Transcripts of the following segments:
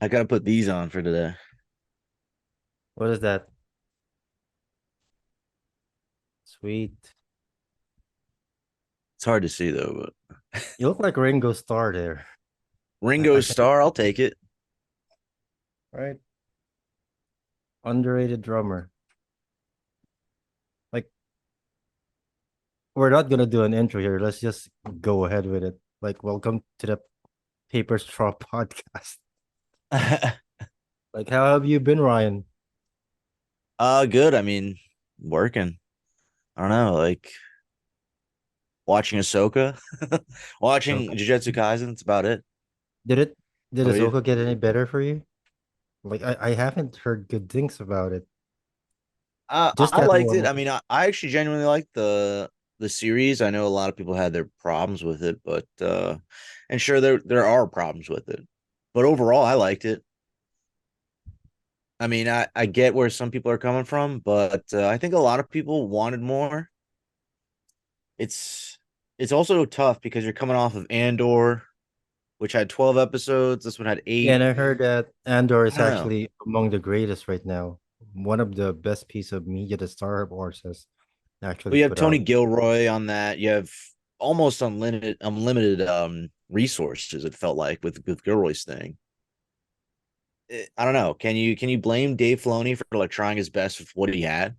I gotta put these on for today. What is that? Sweet. It's hard to see though, but You look like Ringo Starr there. I Ringo think, Starr, I'll take it. right? Underrated drummer. Like, we're not gonna do an intro here. Let's just go ahead with it. Like, welcome to the Paper Straw podcast. Like, how have you been, Ryan? Good. I mean, working. I don't know, like watching Ahsoka, So, watching Jujutsu Kaisen. That's about it. did it did How about you? Ahsoka get any better for you? Like, I haven't heard good things about it. Just I that liked it. one. I mean, I actually genuinely liked the series. I know a lot of people had their problems with it, but and sure there are problems with it, but overall, I liked it. I mean, I get where some people are coming from, but I think a lot of people wanted more. It's it's also tough because you're coming off of Andor, which had 12 episodes. This one had Yeah, and eight. I heard that Andor I is don't know. actually among the greatest right now. One of the best piece of media that Star Wars has actually But you have put Tony out. Gilroy on that. You have almost unlimited resources, it felt like, with Gilroy's thing. I don't know. Can you blame Dave Filoni for like trying his best with what he had?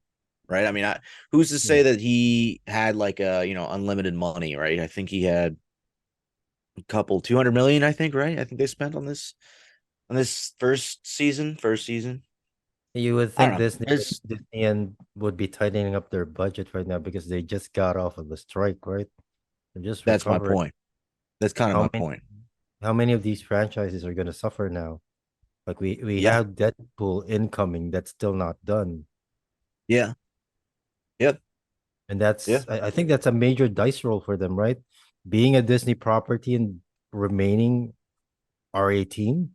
Right. I mean, who's to Yeah. say that he had like unlimited money, right? I think he had a couple 200 million, I think, right? I think they spent on this first season. You would I think don't know. Disney and would be tightening up their budget right now because they just got off of a strike, right? They're just That's my recovering. point. That's kind of How my many point. how many of these franchises are gonna suffer now? Like we Yeah. have Deadpool incoming that's still not done. Yeah. Yep. And Yeah. I think that's a major dice roll for them, right? Being a Disney property and remaining R18.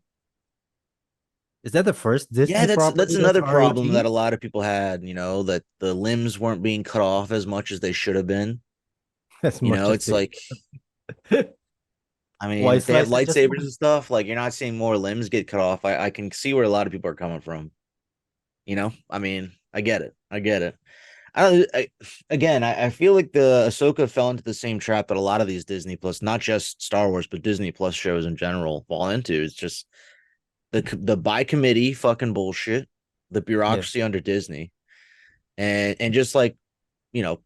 Is that the first Yeah, Disney that's property that's another problem that R18? a lot of people had, that the limbs weren't being cut off as much as they should have been. As much as It's they like, I mean, why if they have slice it just lightsabers and stuff, like you're not seeing more limbs get cut off. I can see where a lot of people are coming from. I mean, I get it. I get it. Again, I feel like the Ahsoka fell into the same trap that a lot of these Disney Plus, not just Star Wars, but Disney Plus shows in general fall into. It's just the by committee fucking bullshit, the yeah. bureaucracy under Disney, and just like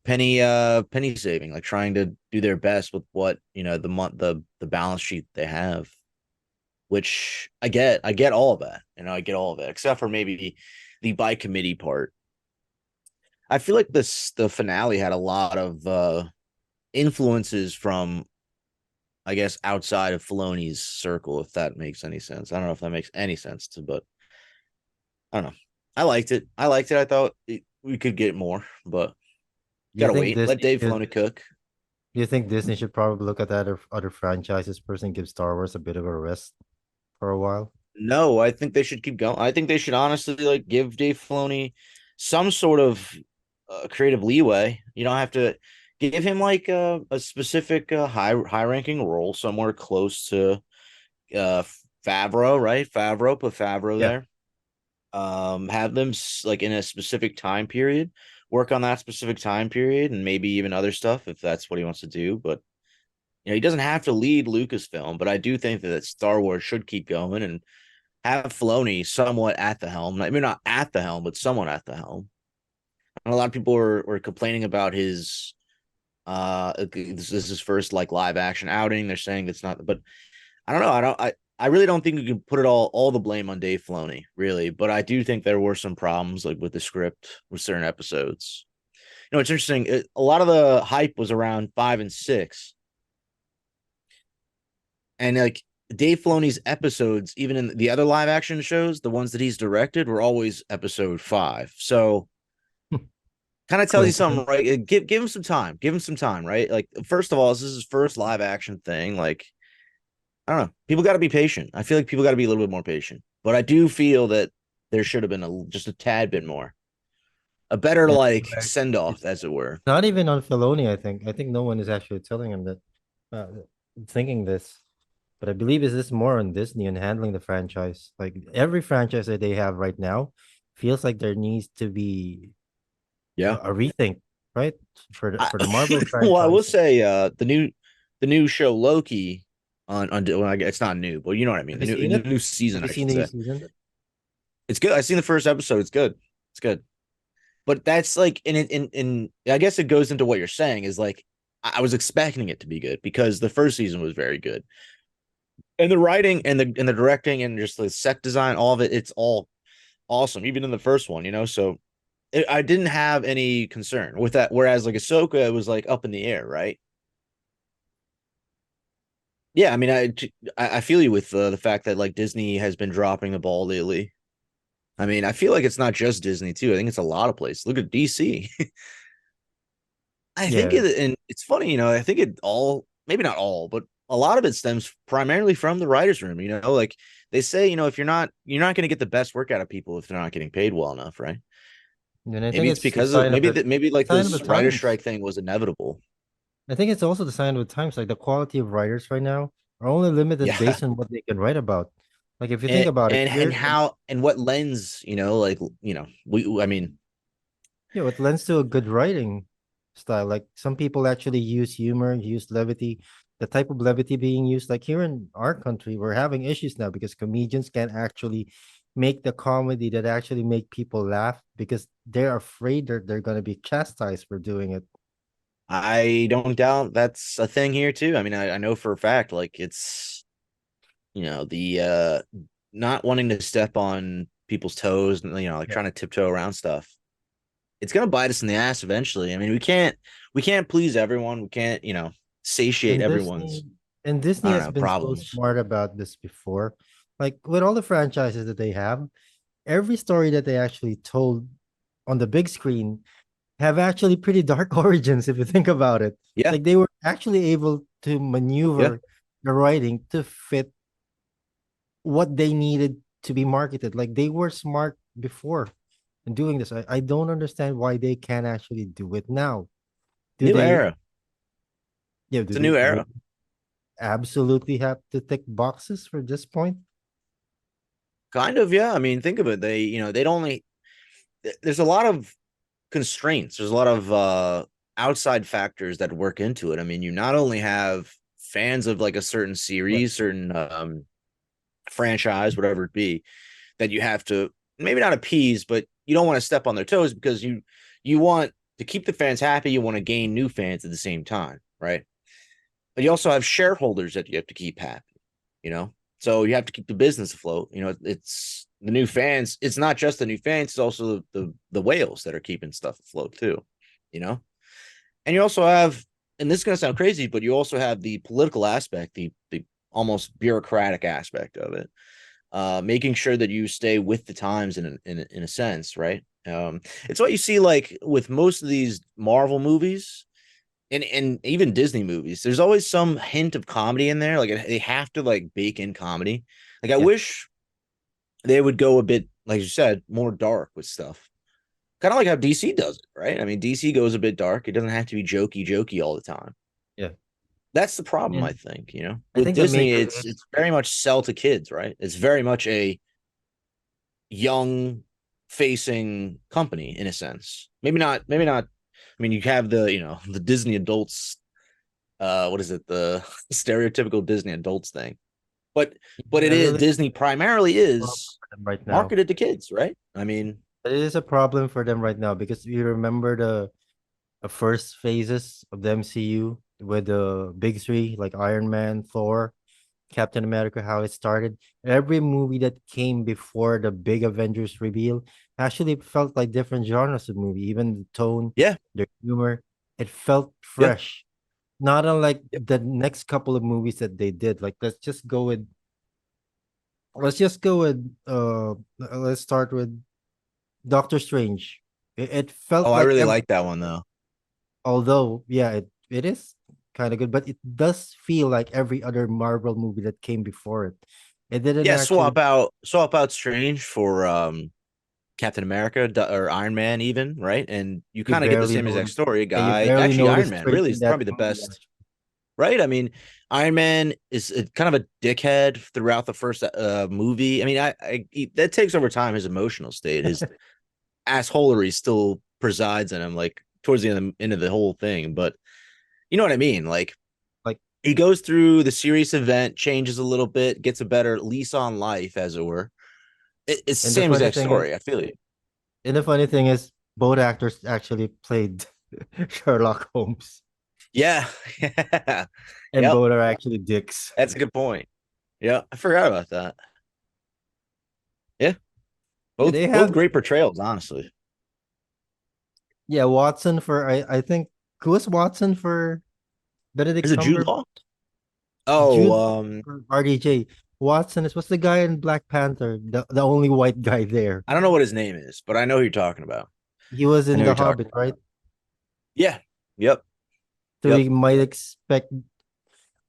penny saving, like trying to do their best with what the balance sheet they have, which I get all of that, I get all of it except for maybe the by committee part. I feel like the finale had a lot of influences from, I guess, outside of Filoni's circle, if that makes any sense. I don't know if that makes any sense but I don't know. I liked it. I thought we could get more, but Do you gotta think wait. Let Disney Dave should Filoni cook. do you think Disney should probably look at other franchises first and give Star Wars a bit of a rest for a while? No, I think they should keep going. I think they should honestly like give Dave Filoni some sort of creative leeway. You don't have to give him like a specific high ranking role somewhere close to uh Favreau, right? Put Favreau Yeah. there. Have them like in a specific time period, work on that specific time period, and maybe even other stuff if that's what he wants to do. But he doesn't have to lead Lucasfilm, but I do think that Star Wars should keep going and have Filoni somewhat at the helm. I mean, not at the helm, but somewhat at the helm. And a lot of people were complaining about his this is his first like live action outing. They're saying it's not, but I don't know. I really don't think you can put it all the blame on Dave Filoni, really. But I do think there were some problems like with the script with certain episodes. It's interesting. A lot of the hype was around 5 and 6, and like Dave Filoni's episodes, even in the other live action shows, the ones that he's directed, were always episode 5. So kind of tells you something, Coincidence? right? Give him some time. Give him some time, right? Like, first of all, this is his first live action thing. Like, I don't know. People got to be patient. I feel like people got to be a little bit more patient. But I do feel that there should have been just a tad bit more, a better Yeah, like correct. send off, It's as it were. not even on Filoni, I think. I think no one is actually telling him that, uh, thinking this. But I believe is this more on Disney and handling the franchise. Like every franchise that they have right now feels like there needs to be Yeah. a rethink, right? I, For the Marvel well, I will franchise. say the new show Loki on well, it's not new, but you know what I mean. Have The you new seen the it? new Have season, you I seen should the new say. season? It's good. I've seen the first episode. It's good. It's good. But that's like in I guess it goes into what you're saying is like I was expecting it to be good because the first season was very good. And the writing and the directing and just the set design, all of it, it's all awesome, even in the first one, So I didn't have any concern with that. Whereas like Ahsoka, it was like up in the air, right? Yeah, I mean, I feel you with the fact that like Disney has been dropping the ball lately. I mean, I feel like it's not just Disney too. I think it's a lot of places. Look at DC. I think Yeah. it, and it's funny, I think it all, maybe not all, but a lot of it stems primarily from the writers' room. Like they say, if you're not going to get the best work out of people if they're not getting paid well enough, right? And I think Maybe it's it's a because of sign of maybe the that maybe like sign of the this writer times. strike thing was inevitable. I think it's also the sign of the times. Like the quality of writers right now are only limited Yeah, based on what they can write about. Like if you think and about it, and and here, how and what lens, like we I mean, you know, it lends to a good writing style. Like some people actually use humor, use levity. The type of levity being used, like here in our country, we're having issues now because comedians can't actually make the comedy that actually make people laugh because they're afraid they're going to be chastised for doing it. I don't doubt that's a thing here too. I mean, I know for a fact, like it's the not wanting to step on people's toes and like Yeah. trying to tiptoe around stuff. It's gonna bite us in the ass eventually. I mean, we can't please everyone. We can't, satiate And Disney everyone's, and I Disney don't has know, been so problems. smart about this before. Like with all the franchises that they have, every story that they actually told on the big screen have actually pretty dark origins if you think about it. Yeah, Like they were actually able to yeah. maneuver the writing to fit what they needed to be marketed. Like they were smart before in doing this. I don't understand why they can't actually do it now. Do New they era. yeah, It's a new do they era. absolutely have to tick boxes for this point? Kind of, yeah. I mean, think of it. They'd only there's a lot of constraints. There's a lot of outside factors that work into it. I mean, you not only have fans of like a certain Yeah. series, certain franchise, whatever it be, that you have to maybe not appease, but you don't want to step on their toes because you want to keep the fans happy. You want to gain new fans at the same time, right? But you also have shareholders that you have to keep happy, you know. So you have to keep the business afloat. It's the new fans. It's not just the new fans; it's also the whales that are keeping stuff afloat too, you know. And you also have, and this is going to sound crazy, but you also have the political aspect, the almost bureaucratic aspect of it, making sure that you stay with the times in a sense, right? It's what you see like with most of these Marvel movies and even Disney movies. There's always some hint of comedy in there. Like they have to like bake in comedy. Like I Yeah. wish they would go a bit, like you said, more dark with stuff. Kind of like how DC does it, right? I mean, DC goes a bit dark. It doesn't have to be jokey all the time. Yeah. That's the problem, I And think. I With think the Disney, major it's very much sell to kids, right? It's very much a young facing company in a sense. Maybe not. I mean, you have the Disney adults. What is it? The stereotypical Disney adults thing. But I it is really Disney primarily problem is for them right now. marketed to kids, right? I mean, It is a problem for them right now because you remember the first phases of the MCU with the big three like Iron Man, Thor, Captain America, how it started. Every movie that came before the big Avengers reveal actually felt like different genres of movie, even the tone, yeah, the humor. It felt yeah. fresh. Not unlike Yep. the next couple of movies that they did. Like let's start with Doctor Strange. It Oh, felt I like really like that one though. although yeah, it is kind of good, but it does feel like every other Marvel movie that came before it. It didn't Yeah, actually swap out Strange for Captain America or Iron Man, even right, and you you kind of get the barely same know exact story. A yeah, you guy, barely actually, know the Iron Man strength really in is that probably the movie. best right? I mean, Iron Man is kind of a dickhead throughout the first movie. I mean, that takes over time his emotional state. His assholery still presides in him, like towards the end of the whole thing. But you know what I mean? Like Like, he goes through the serious event, changes a little bit, gets a better lease on life, as it were. It's the and the same funny exact thing is, story. I feel you. and the funny thing is, both actors actually played Sherlock Holmes, Yeah, yeah, and yep. both are actually dicks. That's a good point. Yeah, I forgot about that. Yeah, Yeah, both they both have. great portrayals, honestly. Yeah, Watson for I think who was Watson for Is Benedict it Jude Cumberbatch? Law? Oh, Jude for RDJ. Watson is what's the guy in Black Panther, the only white guy there. I don't know what his name is, but I know who you're talking about. He was I in know who The you're talking Hobbit, right? about. Yeah. Yep. So Yep. we might expect.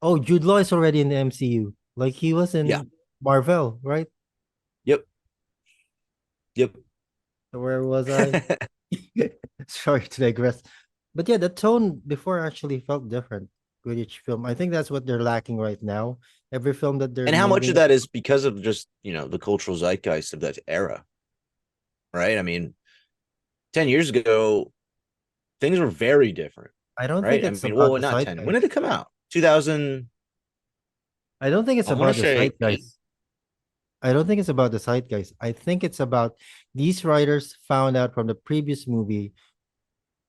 Oh, Jude Law is already in the MCU. Like he was Yeah. in Marvel, right? Yep. Yep. So where was I? Sorry to digress. But yeah, the tone before actually felt different with each film. I think that's what they're lacking right now. Every film that they're And how much of moving, that is because of just, the cultural zeitgeist of that era, right? I mean, 10 years ago, things were very different, I don't think right? I it's mean, about well, the not 10. When did zeitgeist. it come out? 2000, I don't think it's I want to about the say 8. zeitgeist. I don't think it's about the zeitgeist. I think it's about these writers found out from the previous movie,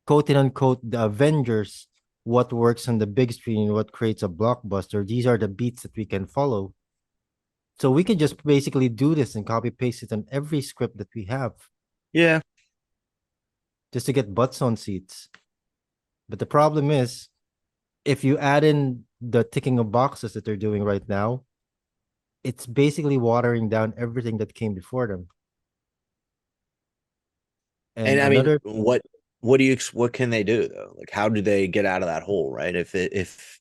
quote and unquote, the Avengers, what works on the big screen, what creates a blockbuster. These are the beats that we can follow. So we can just basically do this and copy paste it on every script that we have Yeah. just to get butts on seats. But the problem is, if you add in the ticking of boxes that they're doing right now, it's basically watering down everything that came before them. And And I mean, another, what can they do though? Like, how do they get out of that hole, right? If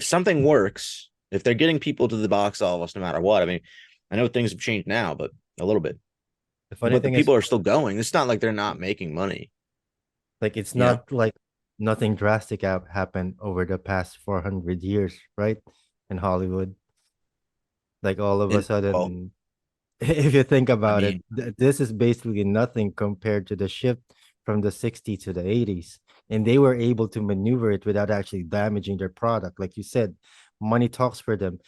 something works, if they're getting people to the box office no matter what, I mean, I know things have changed now, but a little bit, the funny but the thing is, people are still going. It's not like they're not making money, like, it's you know? not like nothing drastic happened over the past 400 years, right? In Hollywood. Like all of a And well, sudden, if you think I about it, mean, this is basically nothing compared to the shift from the 60s to the 80s. And they were able to maneuver it without actually damaging their product. Like you said, money talks for them.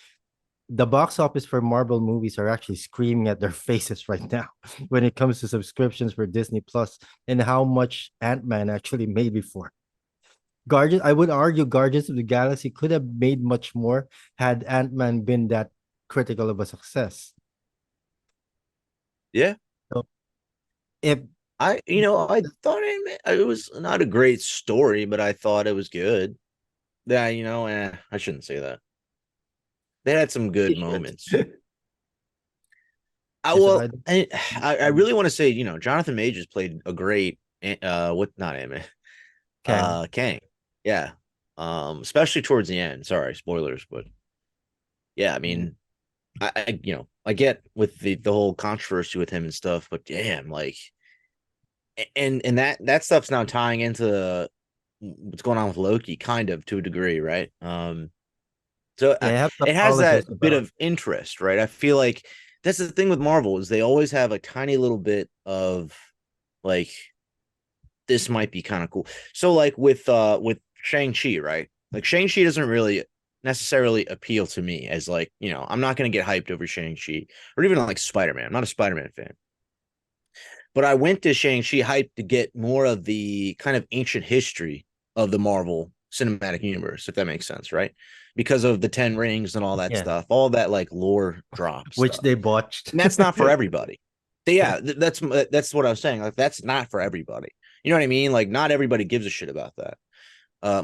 The box office for Marvel movies are actually screaming at their faces right now when it comes to subscriptions for Disney Plus and how much Ant-Man actually made before. Guardians, I would argue Guardians of the Galaxy could have made much more had Ant-Man been that critical of a success. yeah, So if I thought it was not a great story, but I thought it was good. Yeah, I shouldn't say that. They had some good you should. moments. I Yes, well, I really want to say, Jonathan Majors played a great what not anime, Kang. Kang. Yeah. Especially towards the end. Sorry, spoilers, but yeah, I Mm. mean, I get with the whole controversy with him and stuff, but damn, like, and that stuff's now tying into what's going on with Loki, kind of to a degree, right? So Yeah, I have to it has apologize that bit about. of interest, right? I feel like that's the thing with Marvel is they always have a tiny little bit of like this might be kind of cool. So like with Shang-Chi, right? Like Shang-Chi doesn't really necessarily appeal to me as like, I'm not gonna get hyped over Shang-Chi or even like Spider-Man. I'm not a Spider-Man fan. But I went to Shang-Chi hyped to get more of the kind of ancient history of the Marvel cinematic universe, if that makes sense, right? Because of the 10 rings and all that Yeah, stuff, all that like lore drop which stuff. they botched. And that's not for everybody. Yeah, that's what I was saying. Like that's not for everybody. You know what I mean? Like not everybody gives a shit about that.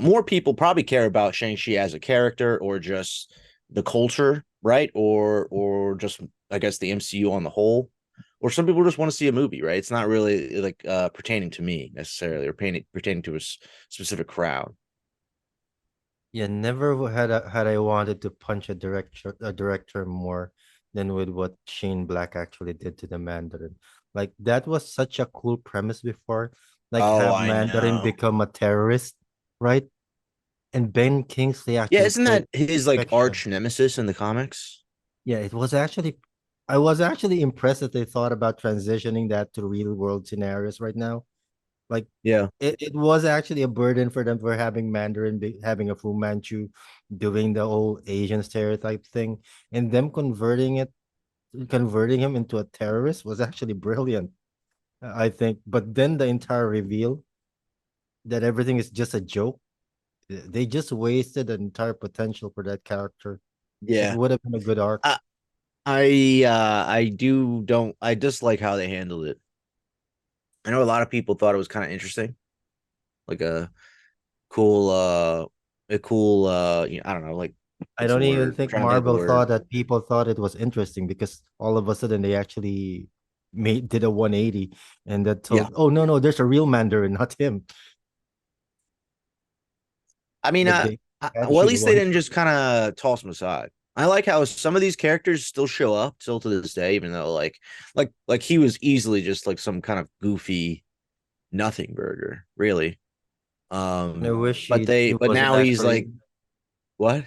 More people probably care about Shang-Chi as a character or just the culture, right? Or just I guess the MCU on the whole. Or some people just want to see a movie, right? It's not really like pertaining to me necessarily or pertaining to a specific crowd. Yeah, never had I wanted to punch a director more than with what Shane Black actually did to the Mandarin. Like that was such a cool premise before. Like Oh, have I Mandarin know. become a terrorist, right? And Ben Kingsley Yeah, actually isn't played that his like Fiction. arch nemesis in the comics? Yeah, I was actually impressed that they thought about transitioning that to real world scenarios right now. Like Yeah. it was actually a burden for them for having having a Fu Manchu doing the whole Asian stereotype thing, and them converting him into a terrorist was actually brilliant, I think. But then the entire reveal that everything is just a joke, they just wasted the entire potential for that character. It Yeah. would have been a good arc. I I do don't I just like how they handled it. I know a lot of people thought it was kind of interesting, like cool a cool I don't know, like I what's the don't even word? I'm think trying to think of the Marvel word. thought that people thought it was interesting because all of a sudden they actually did a 180 and that Yeah. told, oh no, there's a real Mandarin, not him. I mean, The big well, at Manchu least they one. didn't just kind of toss them aside. I like how some of these characters still show up still to this day, even though like he was easily just like some kind of goofy nothing burger, really. I wish he But wasn't now he's actually like what?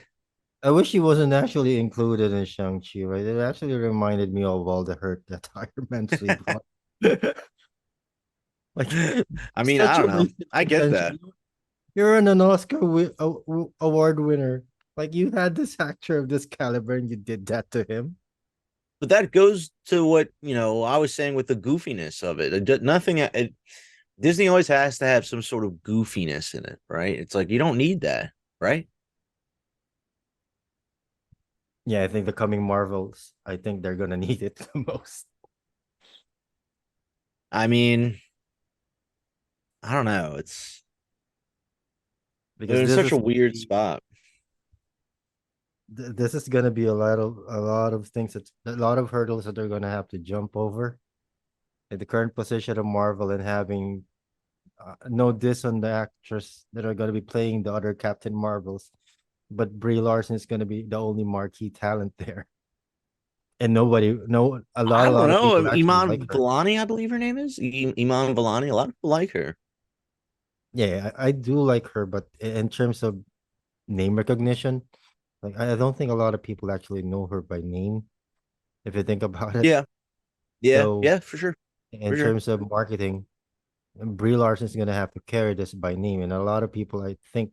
I wish he wasn't actually included in Shang-Chi, right? It actually reminded me of all the hurt that Iron Man 3 brought. Like I mean, I such a don't know. waste of I get potential. that. You're an award winner. Like you had this actor of this caliber and you did that to him. But that goes to what, I was saying with the goofiness of it. Nothing Disney always has to have some sort of goofiness in it, right? It's like you don't need that, right? Yeah, I think the coming Marvels, I think they're gonna need it the most I mean, I don't know. They're because in such a weird spot. this is gonna be a lot of things that a lot of hurdles that they're gonna have to jump over. In the current position of Marvel and having no diss on the actress that are gonna be playing the other Captain Marvels, but Brie Larson is gonna be the only marquee talent there, and nobody, no, I a don't lot of know. people actually like Iman her. Vellani, I believe her name is Iman Vellani. A lot of people like her. Yeah, I do like her, but in terms of name recognition, like I don't think a lot of people actually know her by name if you think about it. Yeah, yeah, So yeah, for sure, in for sure. terms of marketing, Brie Larson is gonna have to carry this by name, and a lot of people I think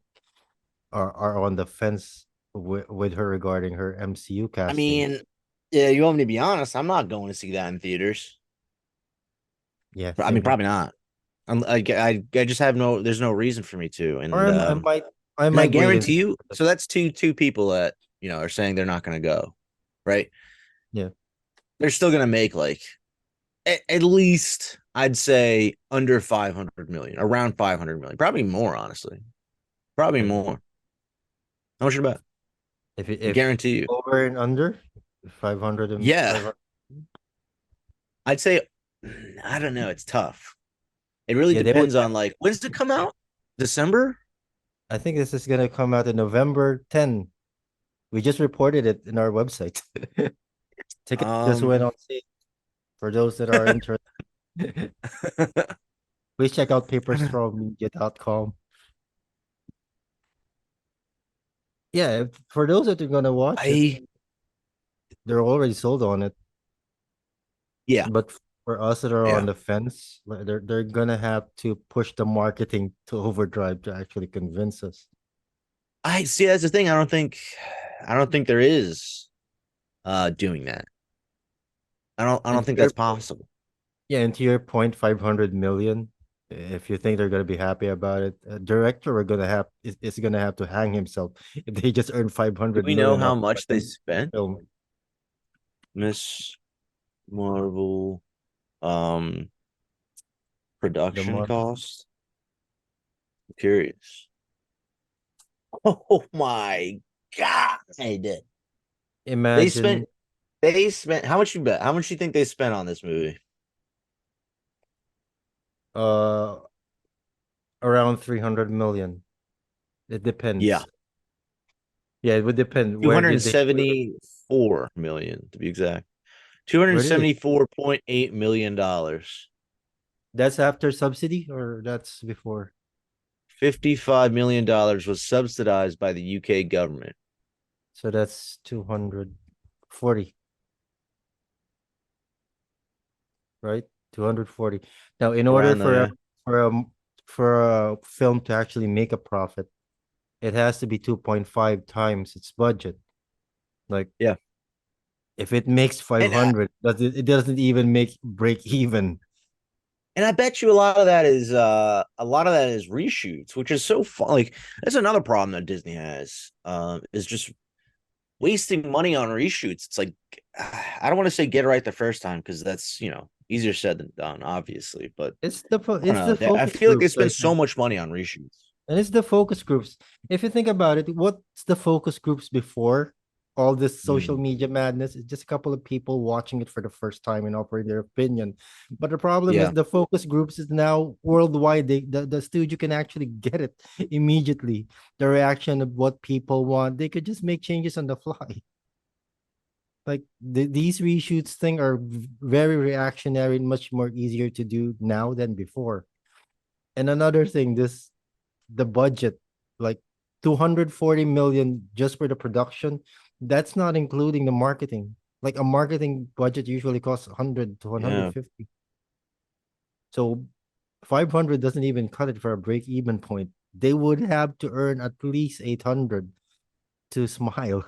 are on the fence with her regarding her MCU I casting. mean, yeah, you want me to be honest? I'm not going to see that in theaters. Yeah, I same mean, here. probably not. I just have no. There's no reason for me to, Or I and I might wait guarantee and you. So that's two people that are saying they're not going to go, right? yeah, They're still going to make like at least I'd say under 500 million, around 500 million, probably more. Honestly, probably okay. more. How much about? I If guarantee you. over and under 500 and Yeah, 500. I'd say. I don't know. It's tough. It really Yeah, they would. depends on like when's it come out? December? I think this is gonna come out in November 10. We just reported it in our website. Tickets just Um, went on sale for those that are interested. Please check out paperstrawmedia.com. Yeah, for those that are gonna watch it, I they're already sold on it. yeah, But for us that are on yeah. the fence, like, they're gonna have to push the marketing to overdrive to actually convince us. I see that's the thing. I don't think there is doing that. I And don't to think your that's point, possible. yeah, and to your point, 500 million. If you think they're gonna be happy about it, a director is gonna have to hang himself if they just earn five Do hundred we know million how off much they a spent? film. Miss Marvel The production more cost? I'm curious. Oh my god. They spent imagine how much you bet? How much you think they spent on this movie? uh around 300 million. It Yeah. depends. Yeah, it would depend. Where did they shoot it? 274 million to be exact. Where did they? $274.8 million. That's after subsidy or that's before? $55 million was subsidized by the UK government. So that's 240, right? 240. Now, in order Around there. for a for a film to actually make a profit, it has to be 2.5 times its budget. Like Yeah. if it makes And 500, it doesn't even make break even. And I bet you a lot of that is reshoots, which is so fun. Like that's another problem that Disney has, is just wasting money on reshoots. It's like I don't want to say get it right the first time because that's easier said than done, obviously. But I It's the don't know. I focus feel like they groups, spend like, so much money on reshoots. and it's the focus groups. If you think about it, what's the focus groups before all this social Mm, media madness? It's just a couple of people watching it for the first time and offering their opinion. But the problem is yeah, the focus groups is now worldwide. The studio can actually get it immediately. The reaction of what people want, they could just make changes on the fly. Like these reshoots thing are very reactionary and much more easier to do now than before. And another thing, the budget, like 240 million just for the production, that's not including the marketing. Like a marketing budget usually costs 100 to yeah, 150. So 500 doesn't even cut it for a break even point. They would have to earn at least 800 to smile.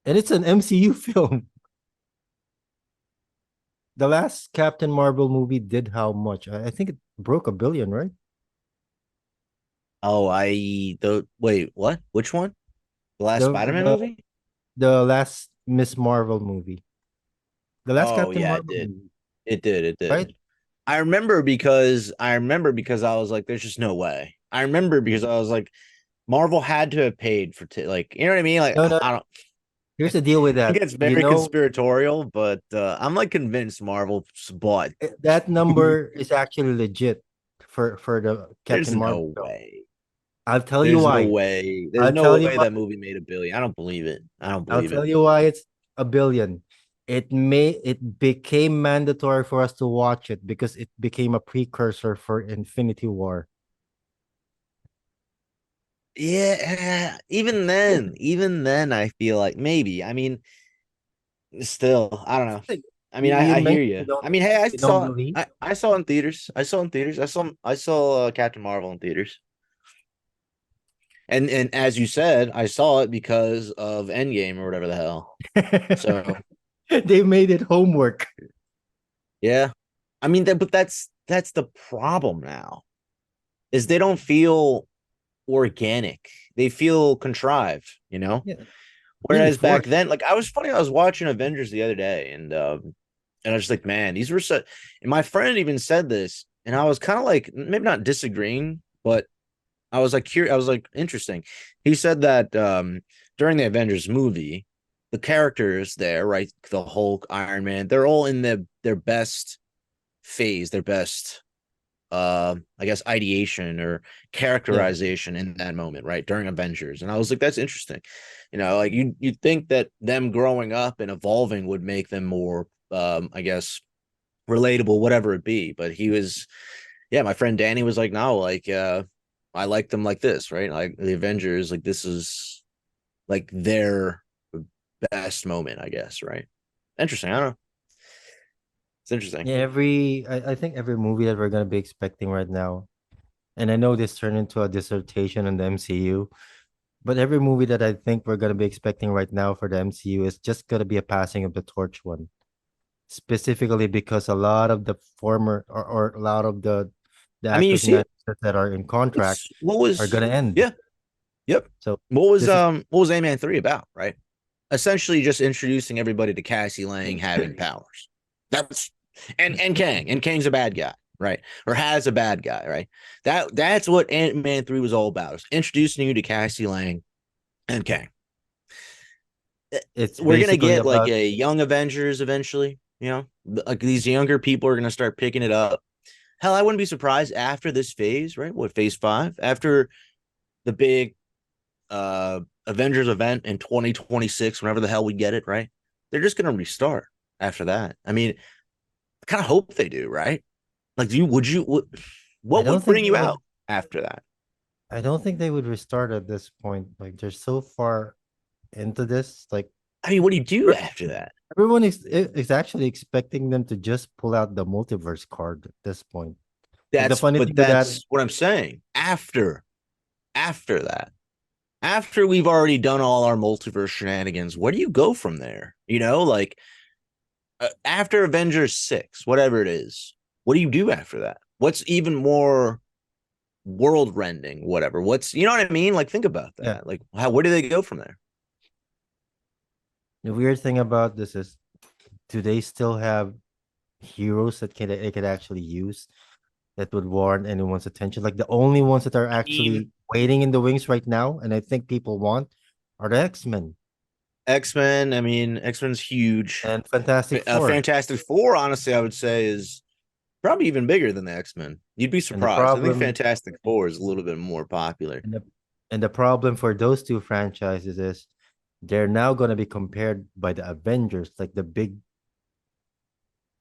And it's an MCU film. The last Captain Marvel movie did how much? I think it broke 1 billion, right? Oh, the wait, what? Which one? The last The Spider-Man the movie? the last Miss Marvel movie. The last Oh Captain yeah, it Marvel did. movie, It did. It right? did. I remember because I was like, there's just no way. I remember because I was like, Marvel had to have paid for like you know what I mean? Like No, no. I don't. Here's the deal with It that. gets very conspiratorial, but I'm like convinced Marvel bought. That number is actually legit for the There's Captain Marvel no film. way. I'll tell you There's no why. way. There's I'll no tell you way why. that movie made 1 billion. I don't believe it. I don't I'll believe it. tell you why it's 1 billion. It became mandatory for us to watch it because it became a precursor for Infinity War. Yeah, even then, I feel like maybe. I mean, still, I don't know. I mean, You I hear mentioned you. I mean, hey, you don't believe. I saw it in theaters. I saw it in theaters. I saw Captain Marvel in theaters. And as you said, I saw it because of Endgame or whatever the hell. So They made it homework. yeah, I mean, but that's the problem now is they don't feel organic. They feel contrived. Yeah, really Whereas back forced. then, like I was watching Avengers the other day, and I was just like, man, these were so. And my friend even said this, and I was kind of like, maybe not disagreeing, but I was like curious. I was like, interesting. He said that during the Avengers movie, the characters there, right, the Hulk, Iron Man, they're all in their best phase, their best I guess ideation or Yeah. characterization in that moment, right? During Avengers. And I was like, that's interesting. Like you'd think that them growing up and evolving would make them more I guess relatable, whatever it be. But he was my friend Danny was like, no, like I like them like this, right? Like the Avengers, like this is like their best moment, I guess, right? Interesting. I don't know. It's interesting. Yeah, I think every movie that we're gonna be expecting right now, and I know this turned into a dissertation on the MCU, but every movie that I think we're gonna be expecting right now for the MCU is just gonna be a passing of the torch one. Specifically because a lot of the former or a lot of the I mean, you actors and see it. actresses that are in contract It's what are was gonna end. yeah. Yep. So What this is was Ant-Man 3 about, right? Essentially just introducing everybody to Cassie Lang having powers. That's and Kang. And Kang's a bad guy, right? Or has a bad guy, right? That's what Ant-Man 3 was all about. It's introducing you to Cassie Lang and Kang. it's We're gonna basically get like about a young Avengers eventually, like these younger people are gonna start picking it up. Hell, I wouldn't be surprised after this phase, right? What phase 5? After the big Avengers event in 2026, whenever the hell we get it, right? They're just gonna restart after that. I mean, I kind of hope they do, right? Like, do you would you I what don't would think bring they you would. out after that? I don't think they would restart at this point. Like they're so far into this. Like I mean, what do you do after that? everyone is actually expecting them to just pull out the multiverse card at this point. Like the funny But thing with that, that's what I'm saying. After that, after we've already done all our multiverse shenanigans, where do you go from there? Like after Avengers 6, whatever it is, what do you do after that? What's even more world rending, whatever? You know what I mean? Like, think about yeah. that. Like, where do they go from there? The weird thing about this is, do they still have heroes that can they could actually use that would warrant anyone's attention? Like the only ones that are I mean, actually waiting in the wings right now, and I think people want, are the X-Men X-Men, I mean, X-Men's huge. and Fantastic Four. Fantastic Four, honestly, I would say is probably even bigger than the X-Men. You'd be And the surprised. I think problem Fantastic Four is a little bit more popular. and the, and the problem for those two franchises is they're now going to be compared by the Avengers, like the big,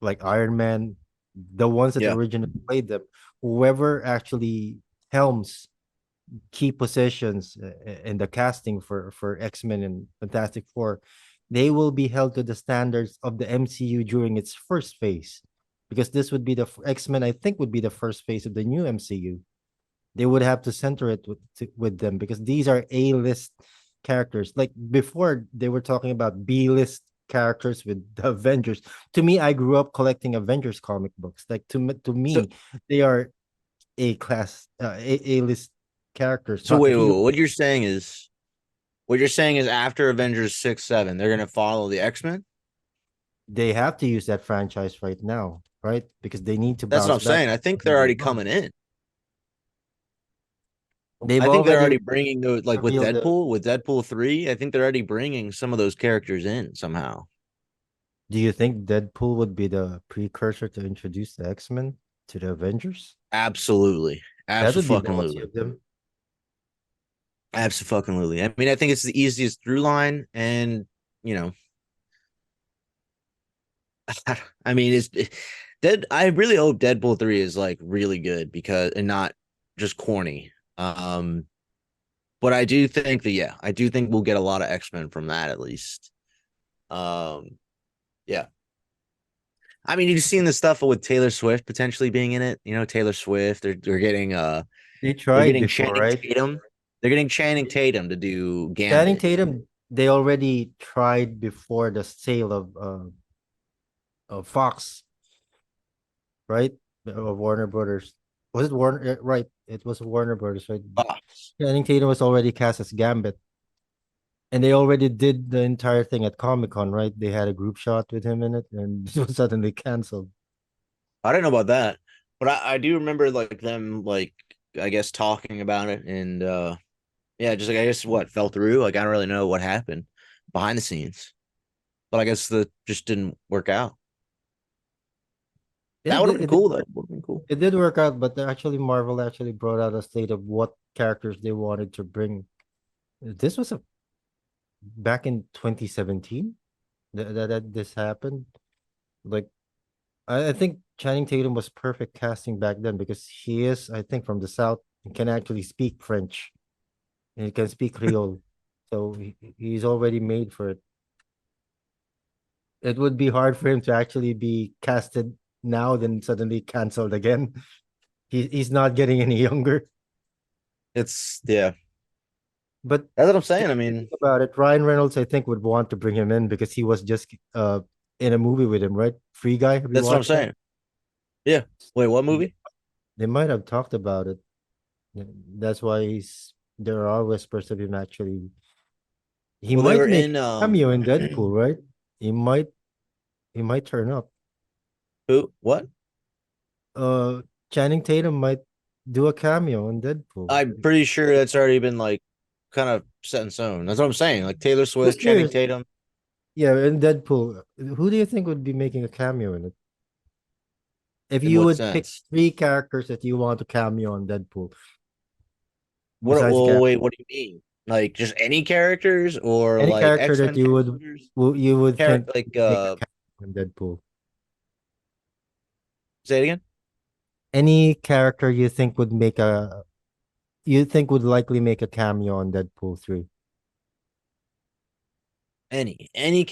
like Iron Man, the ones that Yeah. originally played them. Whoever actually helms key positions in the casting for X-Men and Fantastic Four, they will be held to the standards of the MCU during its first phase, because this would be the X-Men. I think would be the first phase of the new MCU. They would have to center it with them because these are A-list characters. Like before, they were talking about B-list characters with the Avengers. To me, I grew up collecting Avengers comic books. Like to So me, they are A class, A-list characters. so Not wait, heroes. what you're saying is after Avengers 6, 7, they're gonna follow the X-Men? They have to use that franchise right now, right? Because they need to That's what bounce I'm back. saying. I think they're already coming in. They've I think they're already already bringing those, like revealed the. With Deadpool 3, I think they're already bringing some of those characters in somehow. Do you think Deadpool would be the precursor to introduce the X-Men to the Avengers? Absolutely. That would be ballsy Absolutely. of them. Absolutely. I mean, I think it's the easiest through line, and you know, I mean, Dead. I really hope Deadpool 3 is like really good because and not just corny. But I do think that yeah, I do think we'll get a lot of X-Men from that at least. Um, yeah. I mean, you've seen the stuff with Taylor Swift potentially being in it. Taylor Swift. They're getting They they're tried getting before, Channing right? Tatum. They're getting Channing Tatum to do Channing Gambit. Tatum, they already tried before the sale of Fox, right? Of Warner Brothers. Was it Warner? Right, it was Warner Brothers, right? Fox. Channing Tatum was already cast as Gambit, and they already did the entire thing at Comic Con, right? They had a group shot with him in it, and it was suddenly canceled. I don't know about that, but I do remember like them like I guess talking about it and yeah, just like I guess what fell through. Like I don't really know what happened behind the scenes, but I guess the just didn't work out. That It would have did, been it did cool though. work. Would have been cool. It did work out, but actually, Marvel actually brought out a state of what characters they wanted to bring. This was a back in 2017 that this happened. Like I think Channing Tatum was perfect casting back then because he is, I think, from the South and can actually speak French and he can speak Creole. So he's already made for it. It would be hard for him to actually be casted now, then suddenly canceled again. He's not getting any younger. It's yeah. But That's what I'm if saying. I you mean, think about it, Ryan Reynolds, I think, would want to bring him in because he was just in a movie with him, right? Free Guy. Have you that's what I'm watched that? saying. Yeah. Wait, what movie? They might have talked about it. Yeah, that's why there are whispers of him actually. He Well, they might were make in a cameo in Deadpool, right? He might he might turn up. who? What? Uh Channing Tatum might do a cameo in Deadpool. I'm pretty sure that's already been like kind of set in stone. That's what I'm saying. Like Taylor Swift, Just Channing curious. Tatum. Yeah, in Deadpool. Who do you think would be making a cameo in it? If In you what would pick sense? three characters that you want to cameo on Deadpool, What? besides Well, Cap, wait. What do you mean? Like just any characters or any like character X that Men you characters? would think Like make a cameo in Deadpool. say it again. Any character you think would likely make a cameo on Deadpool 3?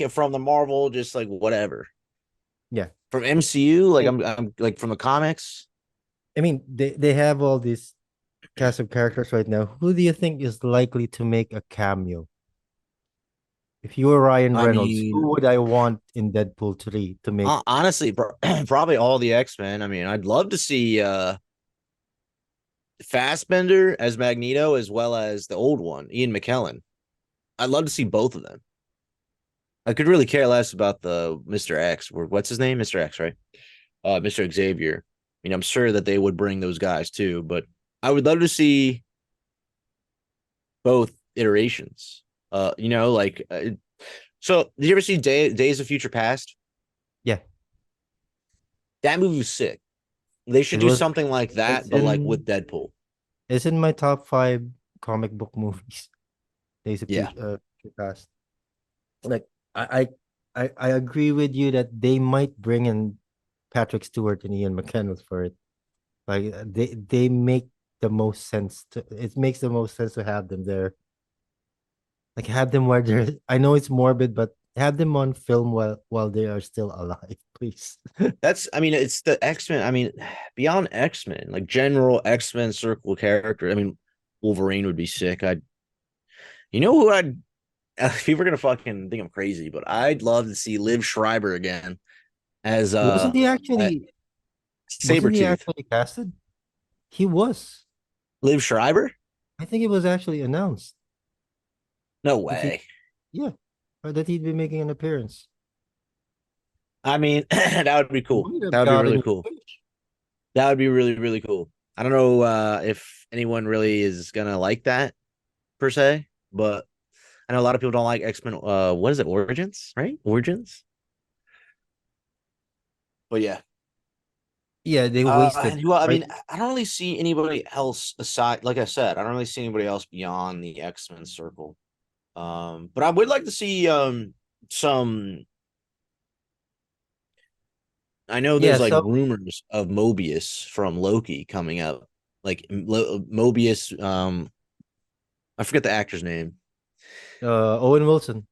From the Marvel, just like whatever Yeah. from MCU, like Think- I'm like from the comics. I mean, they have all these cast of characters right now. Who do you think is likely to make a cameo? If you were Ryan I Reynolds, mean, who would I want in Deadpool 3 to make? honestly, probably all the X-Men. I mean, I'd love to see Fassbender as Magneto as well as the old one, Ian McKellen. I'd love to see both of them. I could really care less about the Mr. X, or what's his name? Mr. X, right? Mr. Xavier. I mean, I'm sure that they would bring those guys too, but I would love to see both iterations. Like so did you ever see Days of Future Past? Yeah, That movie was sick. They should it do was. something like It's that, but like with in. Deadpool. It's in my top five comic book movies. Days of Yeah. Future Past. Like I agree with you that they might bring in Patrick Stewart and Ian McKellen for it. Like they make the most sense to it makes the most sense to have them there. Like have them where they're I know it's morbid, but have them on film while they are still alive, please. I mean, it's the X-Men. I mean, beyond X-Men, like general X-Men circle character. I mean, Wolverine would be sick. You know who I'd, people are going to fucking think I'm crazy, but I'd love to see Liv Schreiber again as, Wasn't he uh actually wasn't he Sabretooth. actually casted? He was. Liv Schreiber? I think it was actually announced No that he way. yeah, or that he'd be making an appearance. I mean, that would be You cool. might That have would be gotten really your cool. wish. That would be really, really cool. I don't know if anyone really is gonna like that per se, but I know a lot of people don't like X-Men. What is it? Origins, right? Origins. But yeah. Yeah, they wasted, And who I right? mean, I don't really see anybody else aside. Like I said, I don't really see anybody else beyond the X-Men circle. But I would like to see some. I know Yeah, there's like so rumors of Mobius from Loki coming up. Like Mobius, I forget the actor's name. Owen Wilson.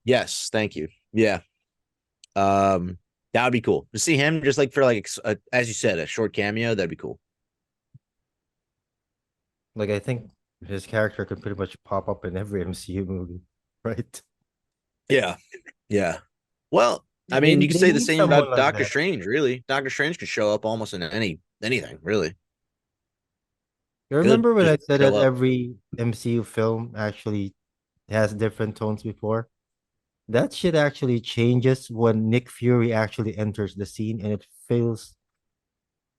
Yes, thank you. Yeah. Um, that would be cool to see him just like for like as you said, a short cameo. That'd be cool. Like I think his character can pretty much pop up in every MCU movie, right? Yeah. Yeah. Well, I They mean, you could they say the need same someone about like Doctor that. Strange, really. Doctor Strange could show up almost in anything, really. You Good. remember when Just I said show that up. every MCU film actually has different tones before? That shit actually changes when Nick Fury actually enters the scene, and it feels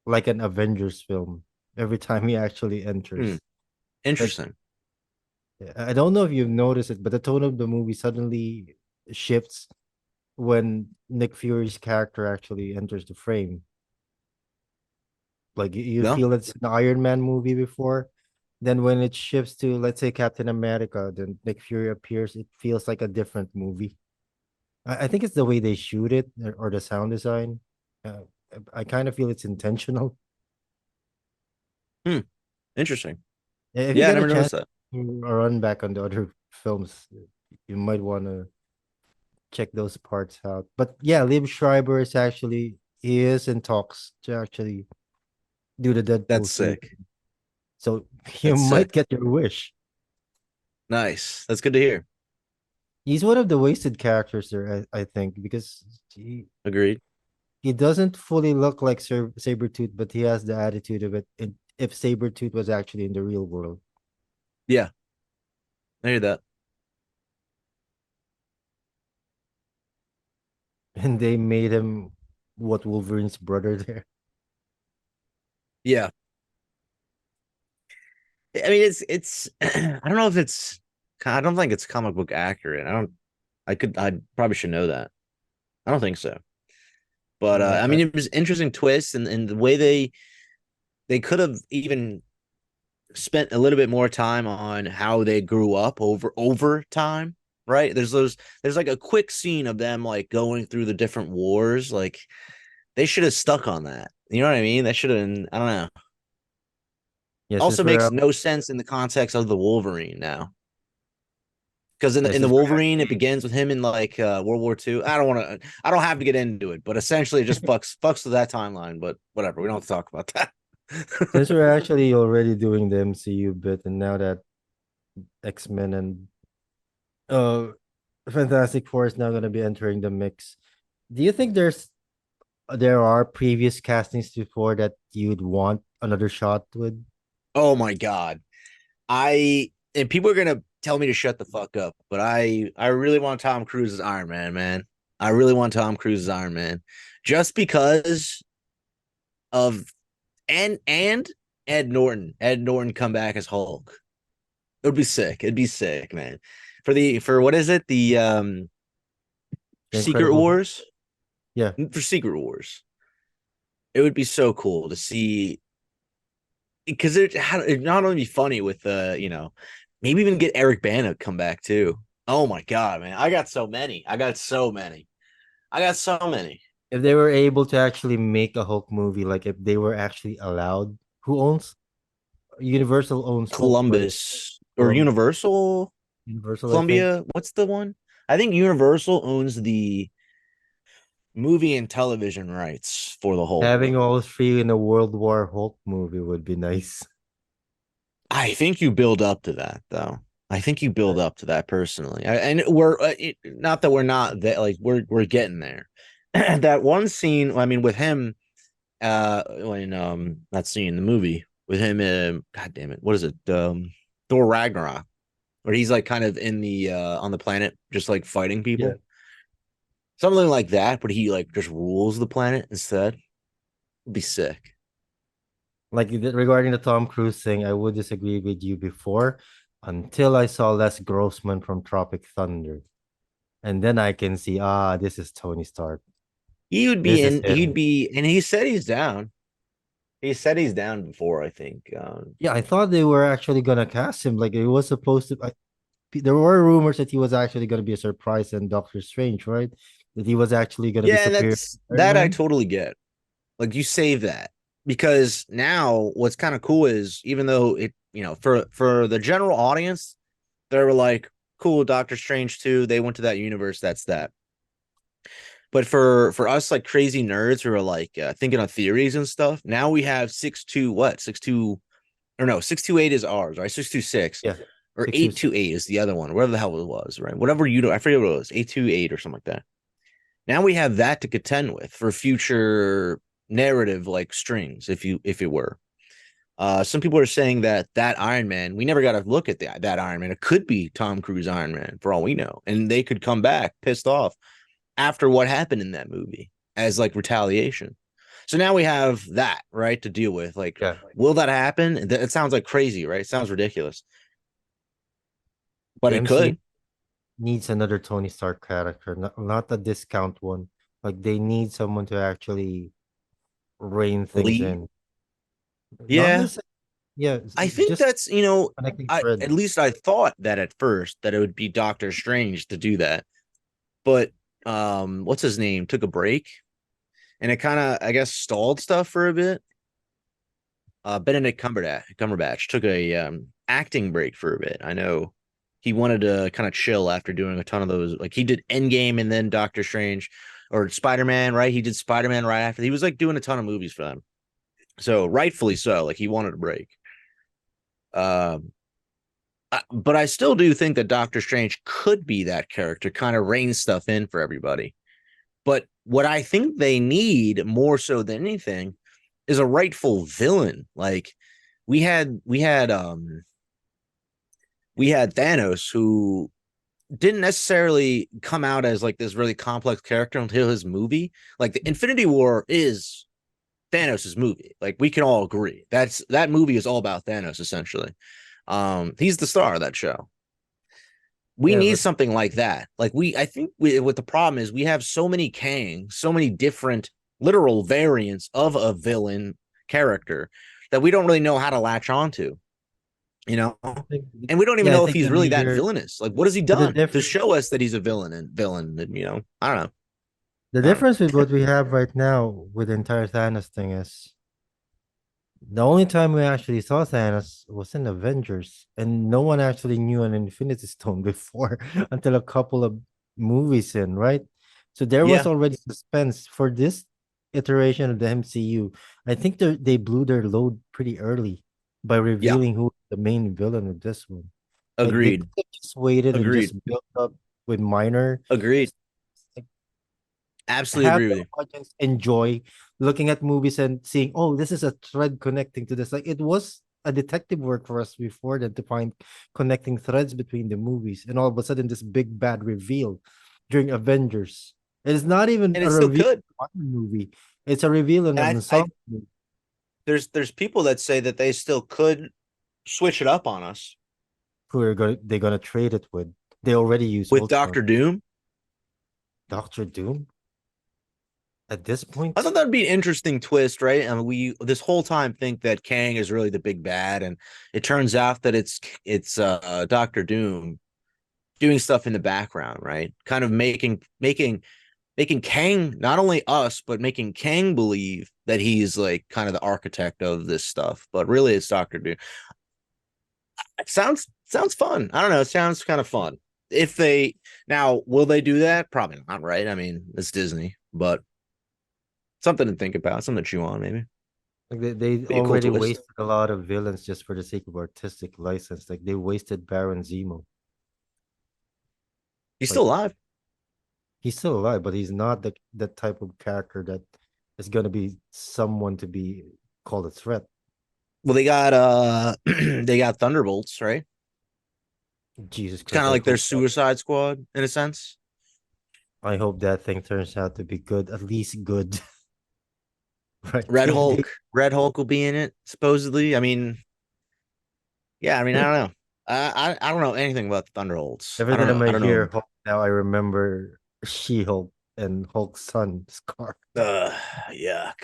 like an Avengers film every time he actually Hmm. enters. Like Interesting. I don't know if you've noticed it, but the tone of the movie suddenly shifts when Nick Fury's character actually enters the frame. Like you No? feel it's an Iron Man movie before. Then when it shifts to, let's say, Captain America, then Nick Fury appears, it feels like a different movie. I think it's the way they shoot it or the sound design. Uh, I kind of feel it's intentional. Hmm. Interesting. If you Yeah, I get a never chance noticed that. to run back on the other films, you might want to check those parts out. But yeah, Liv Schreiber is actually he is in talks to actually do the That's Deadpool 3. sick. So you That's might sick. get your wish. Nice. That's good to hear. He's one of the wasted characters there, I think, because Agreed. he doesn't fully look like Sabretooth, but he has the attitude of it. If Sabretooth was actually in the real world. Yeah, I hear that. And they made him what Wolverine's brother there. Yeah. I mean, it's I don't know if it's I don't think it's comic book accurate. I probably should know that. I don't think so. But I I, mean, it was interesting twist and the way they could have even spent a little bit more time on how they grew up over time, right? There's like a quick scene of them like going through the different wars, like They should have stuck on that. You know what I mean? That should have been, I don't know. Yeah, since Also we're makes out, no sense in the context of the Wolverine now. Because yeah, in the since we're Wolverine, it actually begins with him in like World War II. I don't have to get into it, but essentially it just fucks with that timeline. But whatever, we don't have to talk about that. since we're actually already doing the MCU bit, and now that X-Men and uh Fantastic Four is now gonna be entering the mix, do you think there are previous castings before that you'd want another shot with? Oh my god. I and people are gonna tell me to shut the fuck up, but I really want Tom Cruise as Iron Man, man. I really want Tom Cruise as Iron Man, just because of and Ed Norton. Ed Norton come back as Hulk. It would be sick. It'd be sick, man. For what is it? The The Secret Incredible Hulk? Wars? Yeah, For Secret Wars. It would be so cool to see because it'd not only be funny with maybe even get Eric Bana to come back too. Oh my god, man. I got so many. I got so many. I got so many. if they were able to actually make a Hulk movie, like if they were actually allowed, who owns Universal owns Hulk, right? Columbus or Columbia, Universal, Universal, I think. Columbia. What's the one? I think Universal owns the movie and television rights for the Hulk. Having all three in a World War Hulk movie would be nice. I think you build up to that though. I think you build up to that personally. And we're not that we're not that like we're getting there. That one scene, I mean, with him, when that scene, the movie with him, God damn it, what is it? Thor Ragnarok, where he's like kind of in the on the planet, just like fighting Yeah. people, something like that. But he like just rules the planet instead. Would be sick. Like regarding the Tom Cruise thing, I would disagree with you before until I saw Les Grossman from Tropic Thunder. And then I can see, this is Tony Stark. He would be This is in. He'd him. be, and he said he's down. He said he's down before, I think. Yeah, I thought they were actually gonna cast him. Like it was supposed to. There were rumors that he was actually gonna be a surprise in Doctor Strange, right? That he was actually gonna be Yeah, superior to that's Iron that I Man. totally get. Like you save that because now what's kind of cool is even though it, for the general audience, they were like, cool, Doctor Strange 2, they went to that universe, that's that. But for us like crazy nerds who are like thinking of theories and stuff, now we have 6-2 what? 6-2 or no, 628 is ours, right? 626 Yeah, or 626. 828 is the other one, whatever the hell it was, right? Whatever I forget what it was, 828 or something like that. Now we have that to contend with for future narrative like strings, if it were. Some people are saying that Iron Man, we never got to look at that Iron Man. It could be Tom Cruise Iron Man for all we know, and they could come back pissed off after what happened in that movie as like retaliation. So now we have that right to deal with. Like, Yeah, will that happen? It sounds like crazy, right? It sounds ridiculous, but the it MCU could. needs another Tony Stark character, not a discount one. Like they need someone to actually rein things Lead, in. Not yeah. necessarily, yeah, I think just that's connecting I thread. at least I thought that at first that it would be Doctor Strange to do that, but what's his name took a break and it kind of I guess stalled stuff for a bit. Benedict Cumberbatch took a acting break for a bit. I know he wanted to kind of chill after doing a ton of those. Like he did Endgame and then Doctor Strange or Spider Man, right? He did Spider Man right after. He was like doing a ton of movies for them, so rightfully so. Like he wanted a break. Um, but I still do think that Doctor Strange could be that character, kind of rein stuff in for everybody. But what I think they need more so than anything is a rightful villain. Like we had we had um we had Thanos who didn't necessarily come out as like this really complex character until his movie. Like the Infinity War is Thanos's movie. Like we can all agree. That movie is all about Thanos essentially. He's the star of that show. We Yeah, need but something like that. Like I think what the problem is we have so many Kang, so many different literal variants of a villain character that we don't really know how to latch onto, you know? I think, And we don't even yeah, I know if think he's the really that major, villainous. Like, what has he but the done to difference, show us that he's a villain? And I don't know. The I don't difference with know. what we have right now with the entire Thanos thing is the only time we actually saw Thanos was in Avengers, and no one actually knew an Infinity Stone before until a couple of movies in, right? So there was Yeah, already suspense for this iteration of the MCU. I think they blew their load pretty early by yeah, revealing who the main villain of this one. Like they agreed, could have just waited and agreed, just built up with minor, agreed. like, Absolutely have agree the with you. audience enjoy looking at movies and seeing, oh, this is a thread connecting to this. Like it was a detective work for us before then to find connecting threads between the movies, and all of a sudden this big bad reveal during Avengers. It is not even And a it still reveal could. in one movie; it's a reveal in And an I ensemble movie. there's people that say that they still could switch it up on us Who are going they're gonna trade it with. They already use with Ultron. Doctor Doom. Doctor Doom at this I point. thought that'd be an interesting twist, right? I mean, we this whole time think that Kang is really the big bad, and it turns out that it's Doctor Doom doing stuff in the background, right? Kind of making Kang not only us, but making Kang believe that he's like kind of the architect of this stuff, but really it's Doctor Doom. It sounds fun. I don't know. It sounds kind of fun. If they now will they do that? Probably not, right? I mean, it's Disney, but something to think about, something to chew on, maybe. Like they Be a cool already twist. wasted a lot of villains just for the sake of artistic license. Like they wasted Baron Zemo. He's still Like alive. he's still alive, but he's not the type of character that is gonna be someone to be called a threat. Well, they got they got Thunderbolts, right? Jesus It's kind Christ, of like their Suicide Squad in a sense. I hope that thing turns out to be good, at least good. Right? Red Hulk, Red Hulk will be in it supposedly. I mean, yeah, I mean, I don't know. I don't know anything about the Thunderbolts. I Every don't know. time I I don't know. hear Hulk now, I remember She-Hulk and Hulk's son, Scar. Uh, yuck.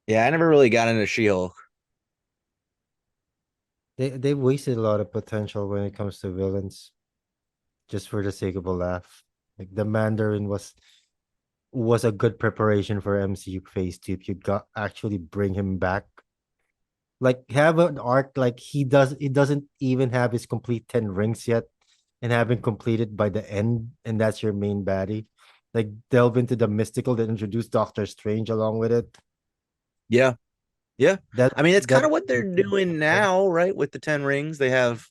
Yeah, I never really got into She-Hulk. They wasted a lot of potential when it comes to villains, just for the sake of a laugh. Like the Mandarin was a good preparation for MCU phase two if you got actually bring him back. Like have an arc like he doesn't even have his complete 10 rings yet and haven't completed by the end, and that's your main baddie. Like delve into the mystical that introduced Doctor Strange along with it. Yeah, yeah. That I mean, that's kind that of what they're doing now, right? With the Ten Rings, they have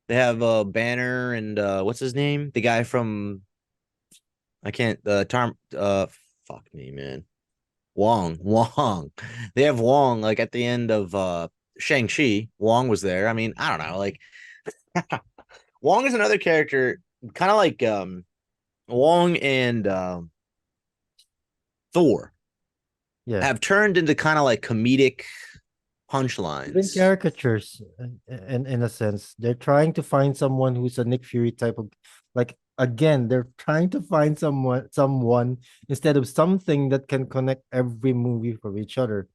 Banner and what's his name? The guy from I can't Tarm fuck me, man. Wong. They have Wong like at the end of Shang-Chi. Wong was there. I mean, I don't know. Like Wong is another character, kind of like Wong and Thor yeah. have turned into kind of like comedic Even punchlines. caricatures in a sense. They're trying to find someone who's a Nick Fury type of like again, they're trying to find someone instead of something that can connect every movie from each other.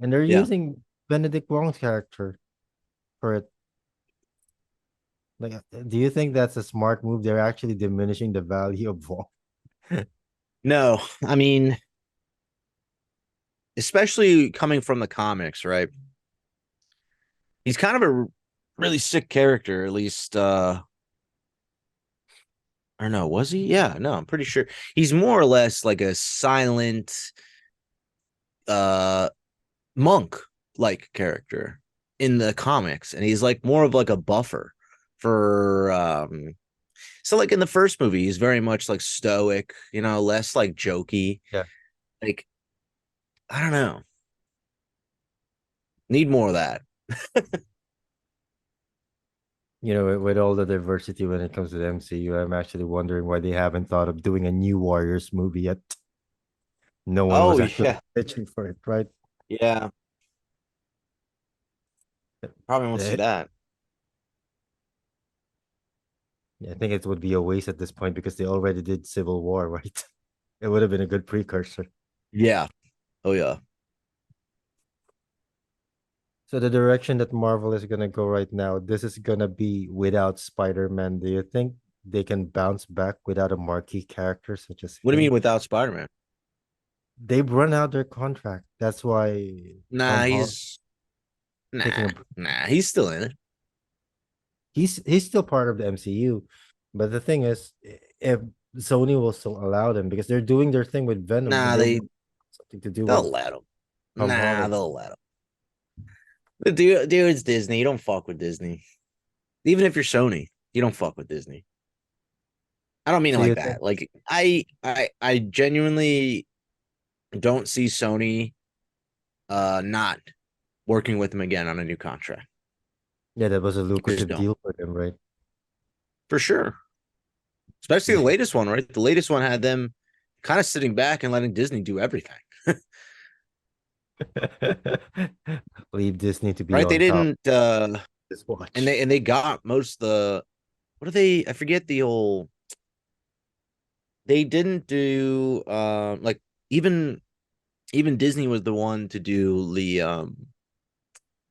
And they're Yeah. using Benedict Wong's character for it. Like do you think that's a smart move? They're actually diminishing the value of Wong. No, I mean, especially coming from the comics, right? He's kind of a really sick character, at least I don't know, was he? Yeah, no, I'm pretty sure he's more or less like a silent uh monk like character in the comics, and he's like more of like a buffer for so like in the first movie he's very much like stoic, less like jokey. Yeah. Like I don't know, need more of that. You know, with all the diversity when it comes to the MCU, I'm actually wondering why they haven't thought of doing a new Warriors movie yet. No one Oh was actually yeah, pitching for it, right? yeah, probably won't see Eh, that. I think it would be a waste at this point because they already did Civil War, right? It would have been a good precursor. Yeah, oh yeah. So the direction that Marvel is gonna go right now, this is gonna be without Spider-Man. Do you think they can bounce back without a marquee character such as What do you mean him. without Spider-Man? They've run out their contract. That's why Nah, Tom Holland he's taking nah, a nah. He's still in it. he's still part of the MCU. But the thing is, if Sony will still allow them because they're doing their thing with Venom, but Nah, they want something to do with they'll let him. Tom Nah, Holland. they'll let him. Dude, it's Disney. You don't fuck with Disney. Even if you're Sony, you don't fuck with Disney. I don't mean it So like you think, that. Like I genuinely don't see Sony not working with them again on a new contract. yeah, that was a I just lucrative don't. deal for them, right? For sure. Especially the latest one, right? The latest one had them kind of sitting back and letting Disney do everything. Leave Disney to be Right? They on top of didn't this and watch. they got most the what are they? I forget the whole they didn't do like even even Disney was the one to do the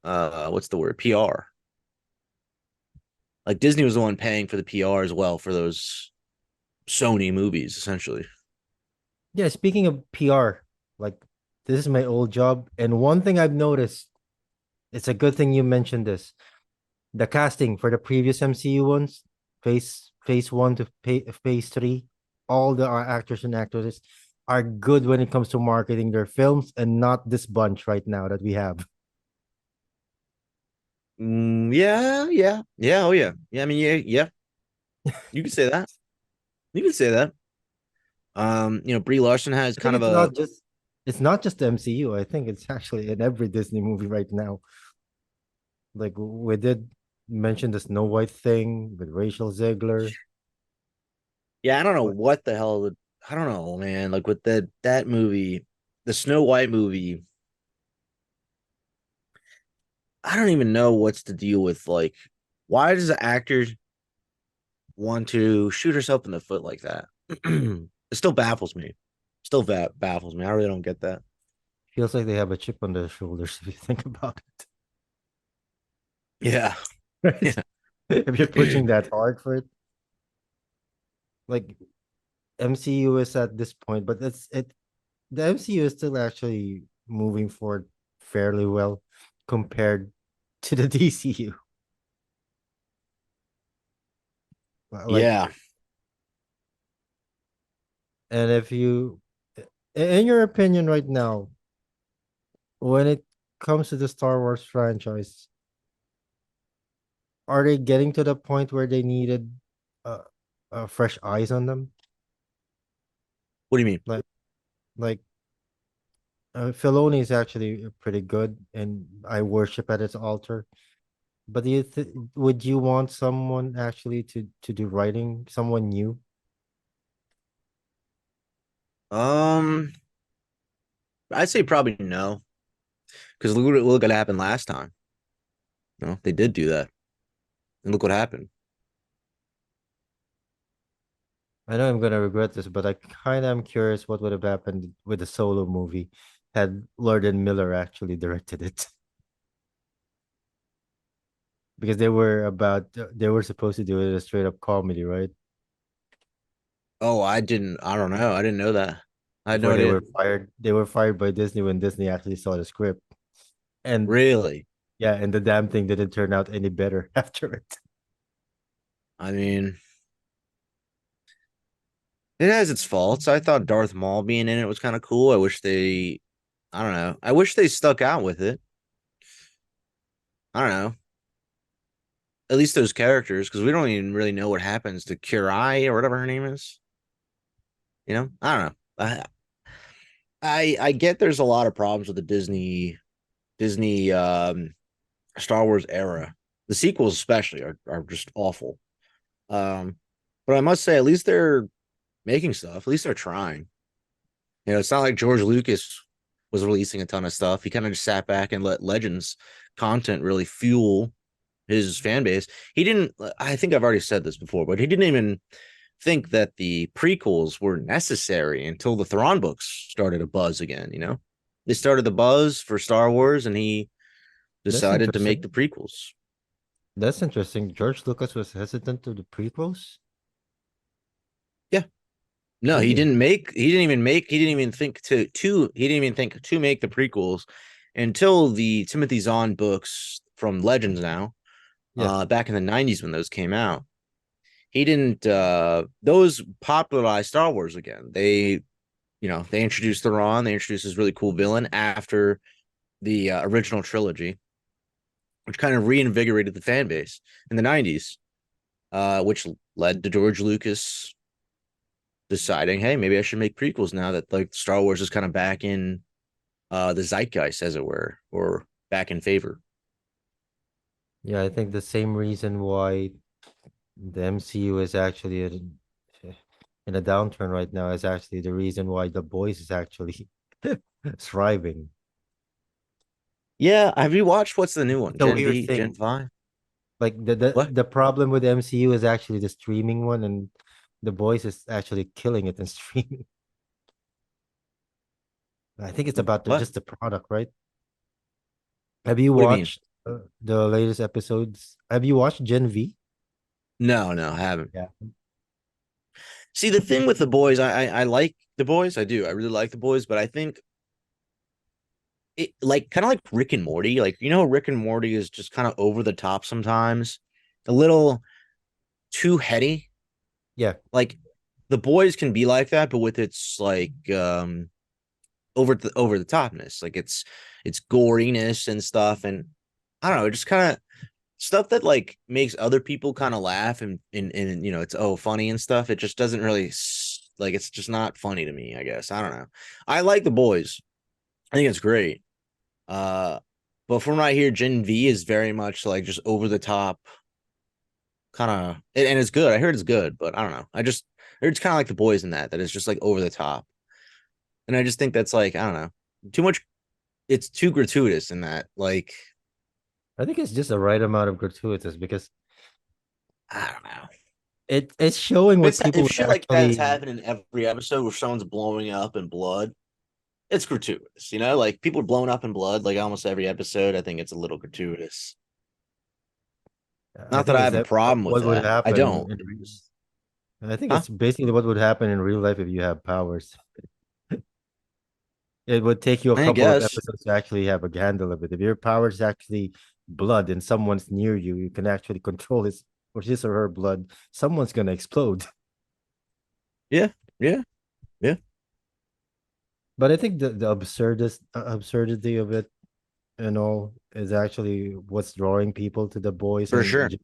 what's the word? PR. Like Disney was the one paying for the PR as well for those Sony movies, essentially. Yeah, speaking of PR, like this is my old job, and one thing I've noticed, it's a good thing you mentioned this. The casting for the previous MCU ones, phase one to phase three, all the actors and actresses are good when it comes to marketing their films, and not this bunch right now that we have. Yeah, yeah, yeah. Oh yeah, yeah. I mean, yeah, yeah. You could say that. You could say that. Brie Larson has I think kind of a it's not just the MCU. I think it's actually in every Disney movie right now. Like we did mention the Snow White thing with Rachel Zegler. yeah. I don't know But what the hell. I don't know, man. Like with that movie, the Snow White movie. I don't even know what's the deal with like. Why does the actor want to shoot herself in the foot like that? It still baffles me. Still baffles me. I really don't get that. feels like they have a chip on their shoulders if you think about Yeah. it. Right? If you're pushing that hard for it, like MCU is at this point, but the MCU is still actually moving forward fairly well compared to the DCU. Like, Yeah. and if you, in your opinion, right now, when it comes to the Star Wars franchise, are they getting to the point where they needed uh, fresh eyes on them? What do you mean? Like, like Filoni is actually pretty good, and I worship at its altar. But would you want someone actually to do writing, someone new? Um, I'd say probably no, because look what happened last time. They did do that, and look what happened. I know I'm gonna regret this, but I kind of am curious what would have happened with the solo movie had Lord and Miller actually directed it. Because they were supposed to do it as a straight up comedy, right? Oh, I didn't. I don't know. I didn't know that. I had no Before idea. they were fired by Disney when Disney actually saw the script. And Really? yeah, and the damn thing didn't turn out any better after it. I mean, it has its faults. I thought Darth Maul being in it was kind of cool. I wish they. I don't know. I wish they stuck out with it. I don't know. At least those characters, because we don't even really know what happens to Curie or whatever her name is. I don't know. I get there's a lot of problems with the Disney Star Wars era. The sequels especially are just awful. Um, but I must say, at least they're making stuff. At least they're trying. It's not like George Lucas was releasing a ton of stuff. He kind of just sat back and let Legends content really fuel his fan base. He didn't. I think I've already said this before, but he didn't even think that the prequels were necessary until the Thrawn books started a buzz again. They started the buzz for Star Wars, and he That's decided to make the interesting. prequels. That's interesting. George Lucas was hesitant to the prequels. Yeah. No, Did he? he didn't even think he didn't even think to make the prequels until the Timothy Zahn books from Legends now, Yeah. back in the 90s when those came out. He didn't those popularized Star Wars again. They introduced the Ron, they introduced this really cool villain after the original trilogy, which kind of reinvigorated the fan base in the 90s, which led to George Lucas deciding, hey, maybe I should make prequels now that like Star Wars is kind of back in the zeitgeist, as it were, or back in favor. Yeah, I think the same reason why the MCU is actually in a downturn right now is actually the reason why the boys is actually thriving. Yeah, have you watched what's the new one? It's a Gen weird V, thing. Gen 5? Like the What? the problem with MCU is actually the streaming one, and the boys is actually killing it in streaming. I think it's about What? just the product, right? Have you What do you mean? watched the latest episodes? Have you watched Gen V? No, no, I haven't. Yeah. See, the thing with the boys, I like the boys. I do. I really like the boys, but I think it like kind of like Rick and Morty. Like, Rick and Morty is just kind of over the top sometimes, a little too heady. Yeah. Like the boys can be like that, but with its like over the topness. Like it's goriness and stuff, and I don't know, just kind of stuff that like makes other people kind of laugh and it's funny and stuff. It just doesn't really like it's just not funny to me, I guess. I don't know. I like the boys. I think it's great. Uh but from right here, Gen V is very much like just over the top kind of and it's good. I heard it's good, but I don't know. I heard it's kind of like the boys in that it's just like over the top. And I just think that's like, I don't know, too much. It's too gratuitous in that, like, I think it's just the right amount of gratuitous because I don't know. it's showing what people If would shit like that's actually. happening in every episode where someone's blowing up in blood, it's gratuitous. Like people are blowing up in blood like almost every episode. I think it's a little gratuitous. I Not that think I it's have a that problem with what would that. I happen don't. in Just, I think huh? it's basically what would happen in real life if you have powers. It would take you a I couple of guess. episodes to actually have a handle of it. If your power is actually blood and someone's near you, you can actually control his or her blood. Someone's gonna explode. Yeah. Yeah. Yeah. But I think the absurdity of it and all is actually what's drawing people to the boys For and sure. For sure.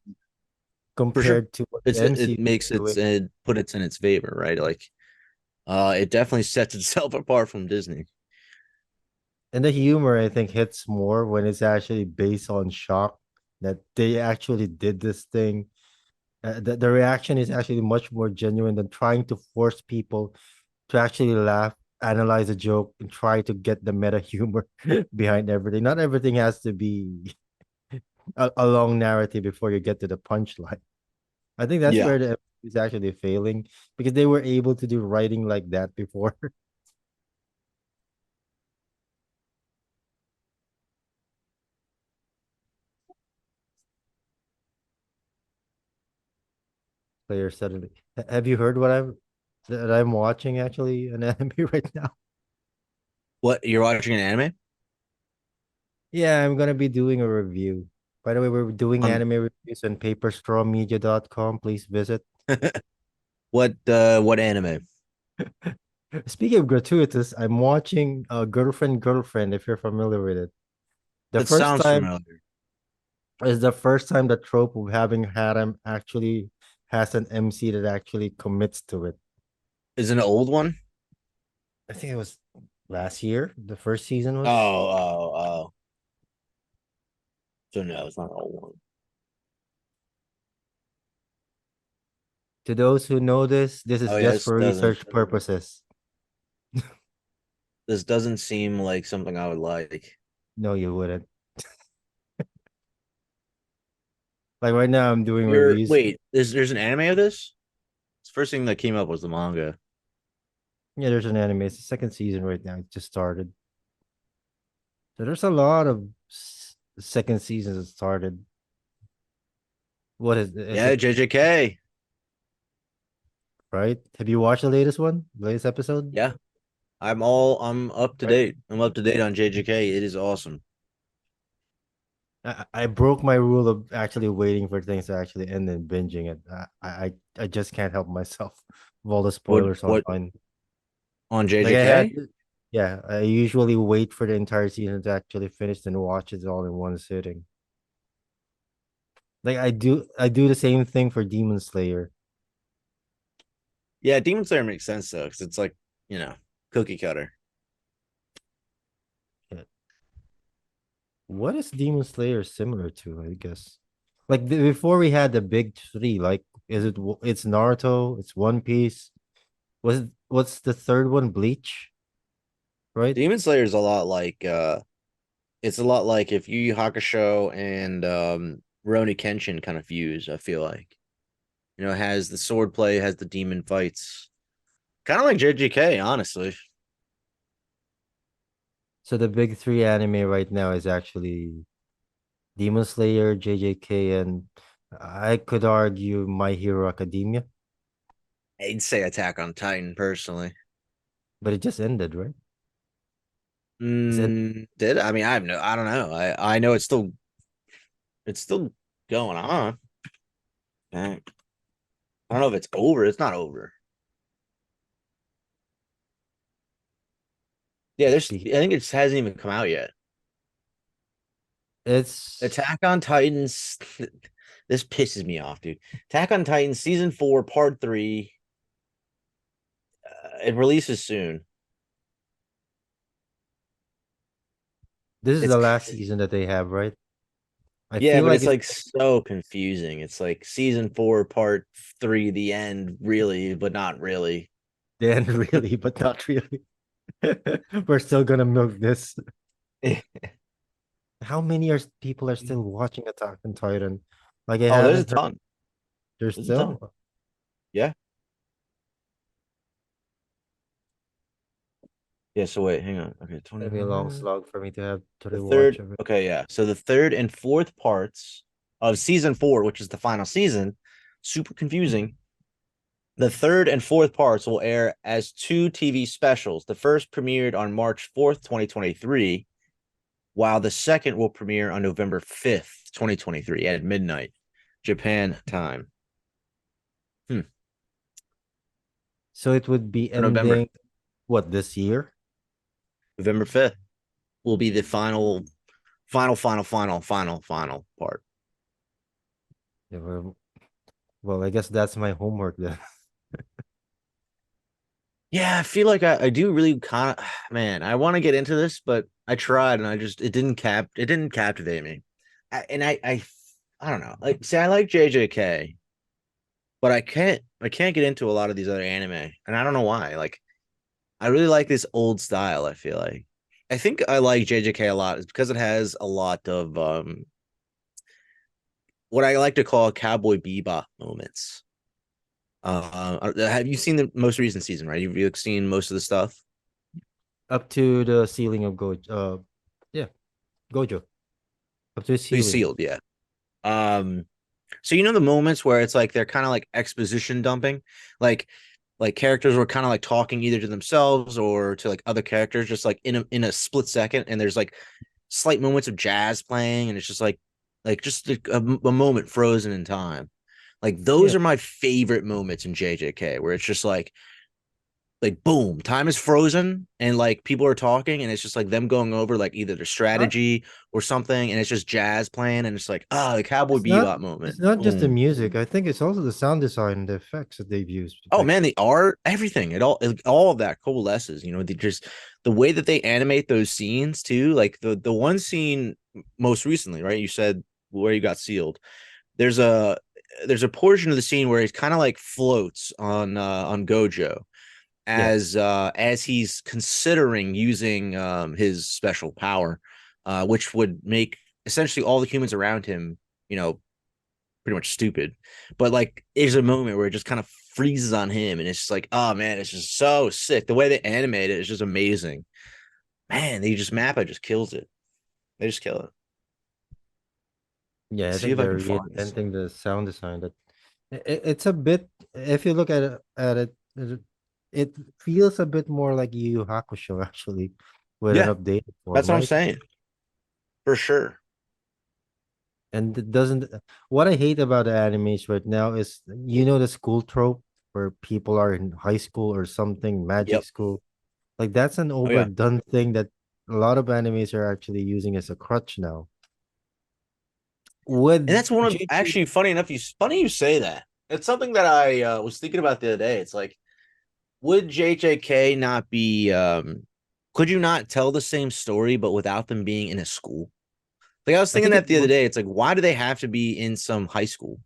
compared to what the It MCU is makes doing. it put it in its favor, right? Like, it definitely sets itself apart from Disney. And the humor, I think, hits more when it's actually based on shock that they actually did this thing. The reaction is actually much more genuine than trying to force people to actually laugh, analyze a joke, and try to get the meta humor behind everything. Not everything has to be a long narrative before you get to the punchline. I think that's Yeah. where the is actually failing because they were able to do writing like that before. Player suddenly. Have you heard what I'm watching actually an anime right now? What, you're watching an anime? Yeah, I'm gonna be doing a review. By the way, we're doing On anime reviews on paperstrawmedia.com. Please visit. what anime? Speaking of gratuitous, I'm watching Girlfriend, if you're familiar with it. The That first sounds time familiar. is the first time the trope of having harem actually has an MC that actually commits to it. Is it an old one? I think it was last year. The first season Oh, was. oh, oh. So no, it's not an old one. To those who know this is Oh yeah, just for research purposes. this doesn't seem like something I would like. No, you wouldn't. Like right now, I'm doing You're reviews. wait, there's an anime of this? The first thing that came up was the manga. Yeah, there's an anime. It's the second season right now. It just started. So there's a lot of second seasons that started. What is Yeah, it? JJK. right? Have you watched the latest one, latest episode? Yeah, I'm up to Right. date. I'm up to date on JJK. It is awesome. I broke my rule of actually waiting for things to actually end and binging it. I just can't help myself with all the spoilers What online. on Like I had, JJK? yeah, I usually wait for the entire season to actually finish and watch it all in one sitting. Like I do the same thing for Demon Slayer. Yeah, Demon Slayer makes sense though, because it's like, you know, cookie cutter. Yeah. What is Demon Slayer similar to? I guess like before we had the big three. Like, it's Naruto, it's One Piece. What's the third one? Bleach, right? Demon Slayer is a lot like it's a lot like if Yu Yu Hakusho and Rurouni Kenshin kind of fuse, I feel like. You know, it has the sword play, has the demon fights. Kind of like JJK, honestly. So the big three anime right now is actually Demon Slayer, JJK, and I could argue My Hero Academia, I'd say Attack on Titan personally. but it just ended, right? Is it? Did I mean I don't know. I know it's still going on. I don't know if it's over. It's not over. Yeah, there's I think it hasn't even come out yet. It's Attack on Titans. This pisses me off, dude. Attack on Titans season 4, part 3. It releases soon. this is It's the last season that they have, right? I yeah, feel but like it's it's like so confusing. It's like season 4, part 3, the end, really, but not really. the end, really, but not really. We're still gonna milk this. How many people are still watching Attack on Titan? Like I Oh, there's a haven't heard. ton. There's There's a ton. still. Yeah. Yeah. So wait, hang on. Okay, Gonna be a long 21. slog for me to have to The rewatch third. of it. Okay, yeah. So the third and fourth parts of season 4, which is the final season, super confusing. The third and fourth parts will air as two TV specials. The first premiered on March 4th, 2023, while the second will premiere on November 5th, 2023 at midnight, Japan time. Hmm. So it would be For November. ending what this year? November 5th will be the final part. Yeah, well, I guess that's my homework then. Yeah, I feel like I do really kind of man, I want to get into this, but I tried and it didn't captivate me. I don't know. Like see, I like JJK, but I can't get into a lot of these other anime. And I don't know why. Like I really like this old style, I feel like. I think I like JJK a lot is because it has a lot of what I like to call cowboy bebop moments. Have you seen the most recent season, right? You've seen most of the stuff. Up to the ceiling of Gojo. Yeah, Gojo. Up to the So you ceiling. sealed, yeah. Um, so you know the moments where it's like they're kind of like exposition dumping, like like characters were kind of like talking either to themselves or to like other characters, just like in a split second, and there's like slight moments of jazz playing, and it's just like just a moment frozen in time. Like those Yeah, are my favorite moments in JJK, where it's just like boom, time is frozen and like people are talking and it's just like them going over like either their not strategy or something and it's just jazz playing and it's like the Cowboy it's not Bebop moment. it's not just the Boom. music. I think it's also the sound design and the effects that they've used. Oh Like, man, the art, everything, all of that coalesces. You know, just the way that they animate those scenes too. Like the one scene most recently, right? You said where you got sealed. There's a there's a portion of the scene where he kind of like floats on Gojo yeah, as he's considering using his special power, which would make essentially all the humans around him, you know, pretty much stupid. But like, there's a moment where it just kind of freezes on him, and it's just like, oh man, it's just so sick. The way they animate it is just amazing. Man, they just Mappa just kills it. They just kill it. yeah. I See think if I they're can find this. reinventing the sound design that It's a bit, if you look it feels a bit more like Yu Yu Hakusho actually, with an Yeah, updated form, that's what I'm right? saying for sure. And it doesn't. What I hate about the animes right now is, the school trope where people are in high school or something, magic Yep. school. Like that's an Oh yeah. overdone thing that a lot of animes are actually using as a crutch now. And With that's one of JJ, actually funny you say that. It's something that I was thinking about the other day. It's like, would JJK not be could you not tell the same story but without them being in a school? Like I was I thinking think it that the other would. day. It's like, why do they have to be in some high school?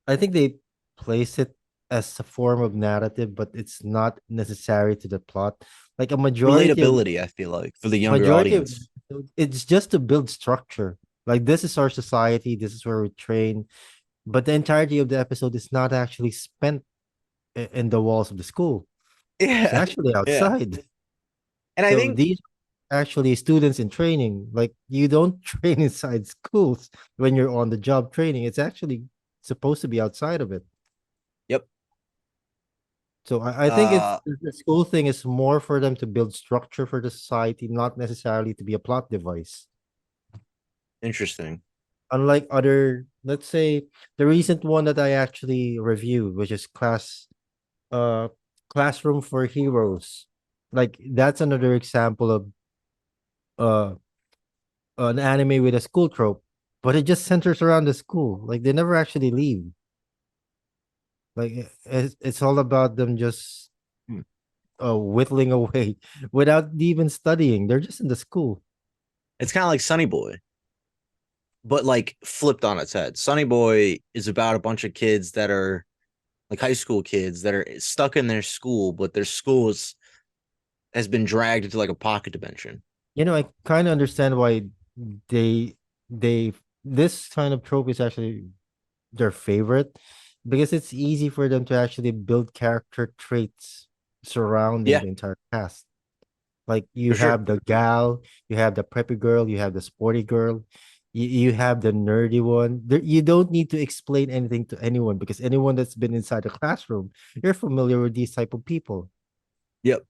I think they place it as a form of narrative, but it's not necessary to the plot. Like a Relatability, I feel like, for the younger majority of audience. it's just to build structure. Like this is our society, this is where we train, but the entirety of the episode is not actually spent in the walls of the school. It's Yeah. actually Yeah. outside. And I So think these actually students in training. Like you don't train inside schools when you're on the job training. It's actually supposed to be outside of it. yep. So I think it's Uh the school thing is more for them to build structure for the society, not necessarily to be a plot device. Interesting. Unlike other, let's say the recent one that I actually reviewed, which is uh classroom for heroes. Like that's another example of uh an anime with a school trope, but it just centers around the school. Like they never actually leave. Like it's all about them just whittling away without even studying. They're just in the school. It's kind of like Sunny Boy, but like flipped on its head. Sunny Boy is about a bunch of kids that are like high school kids that are stuck in their school, but their school has been dragged into like a pocket dimension. I kind of understand why they they this kind of trope is actually their favorite, because it's easy for them to actually build character traits surrounding Yeah, the entire cast. Like you for sure. have the gal, you have the preppy girl, you have the sporty girl, you have the nerdy one. You don't need to explain anything to anyone because anyone that's been inside the classroom, you're familiar with these type of people. Yep.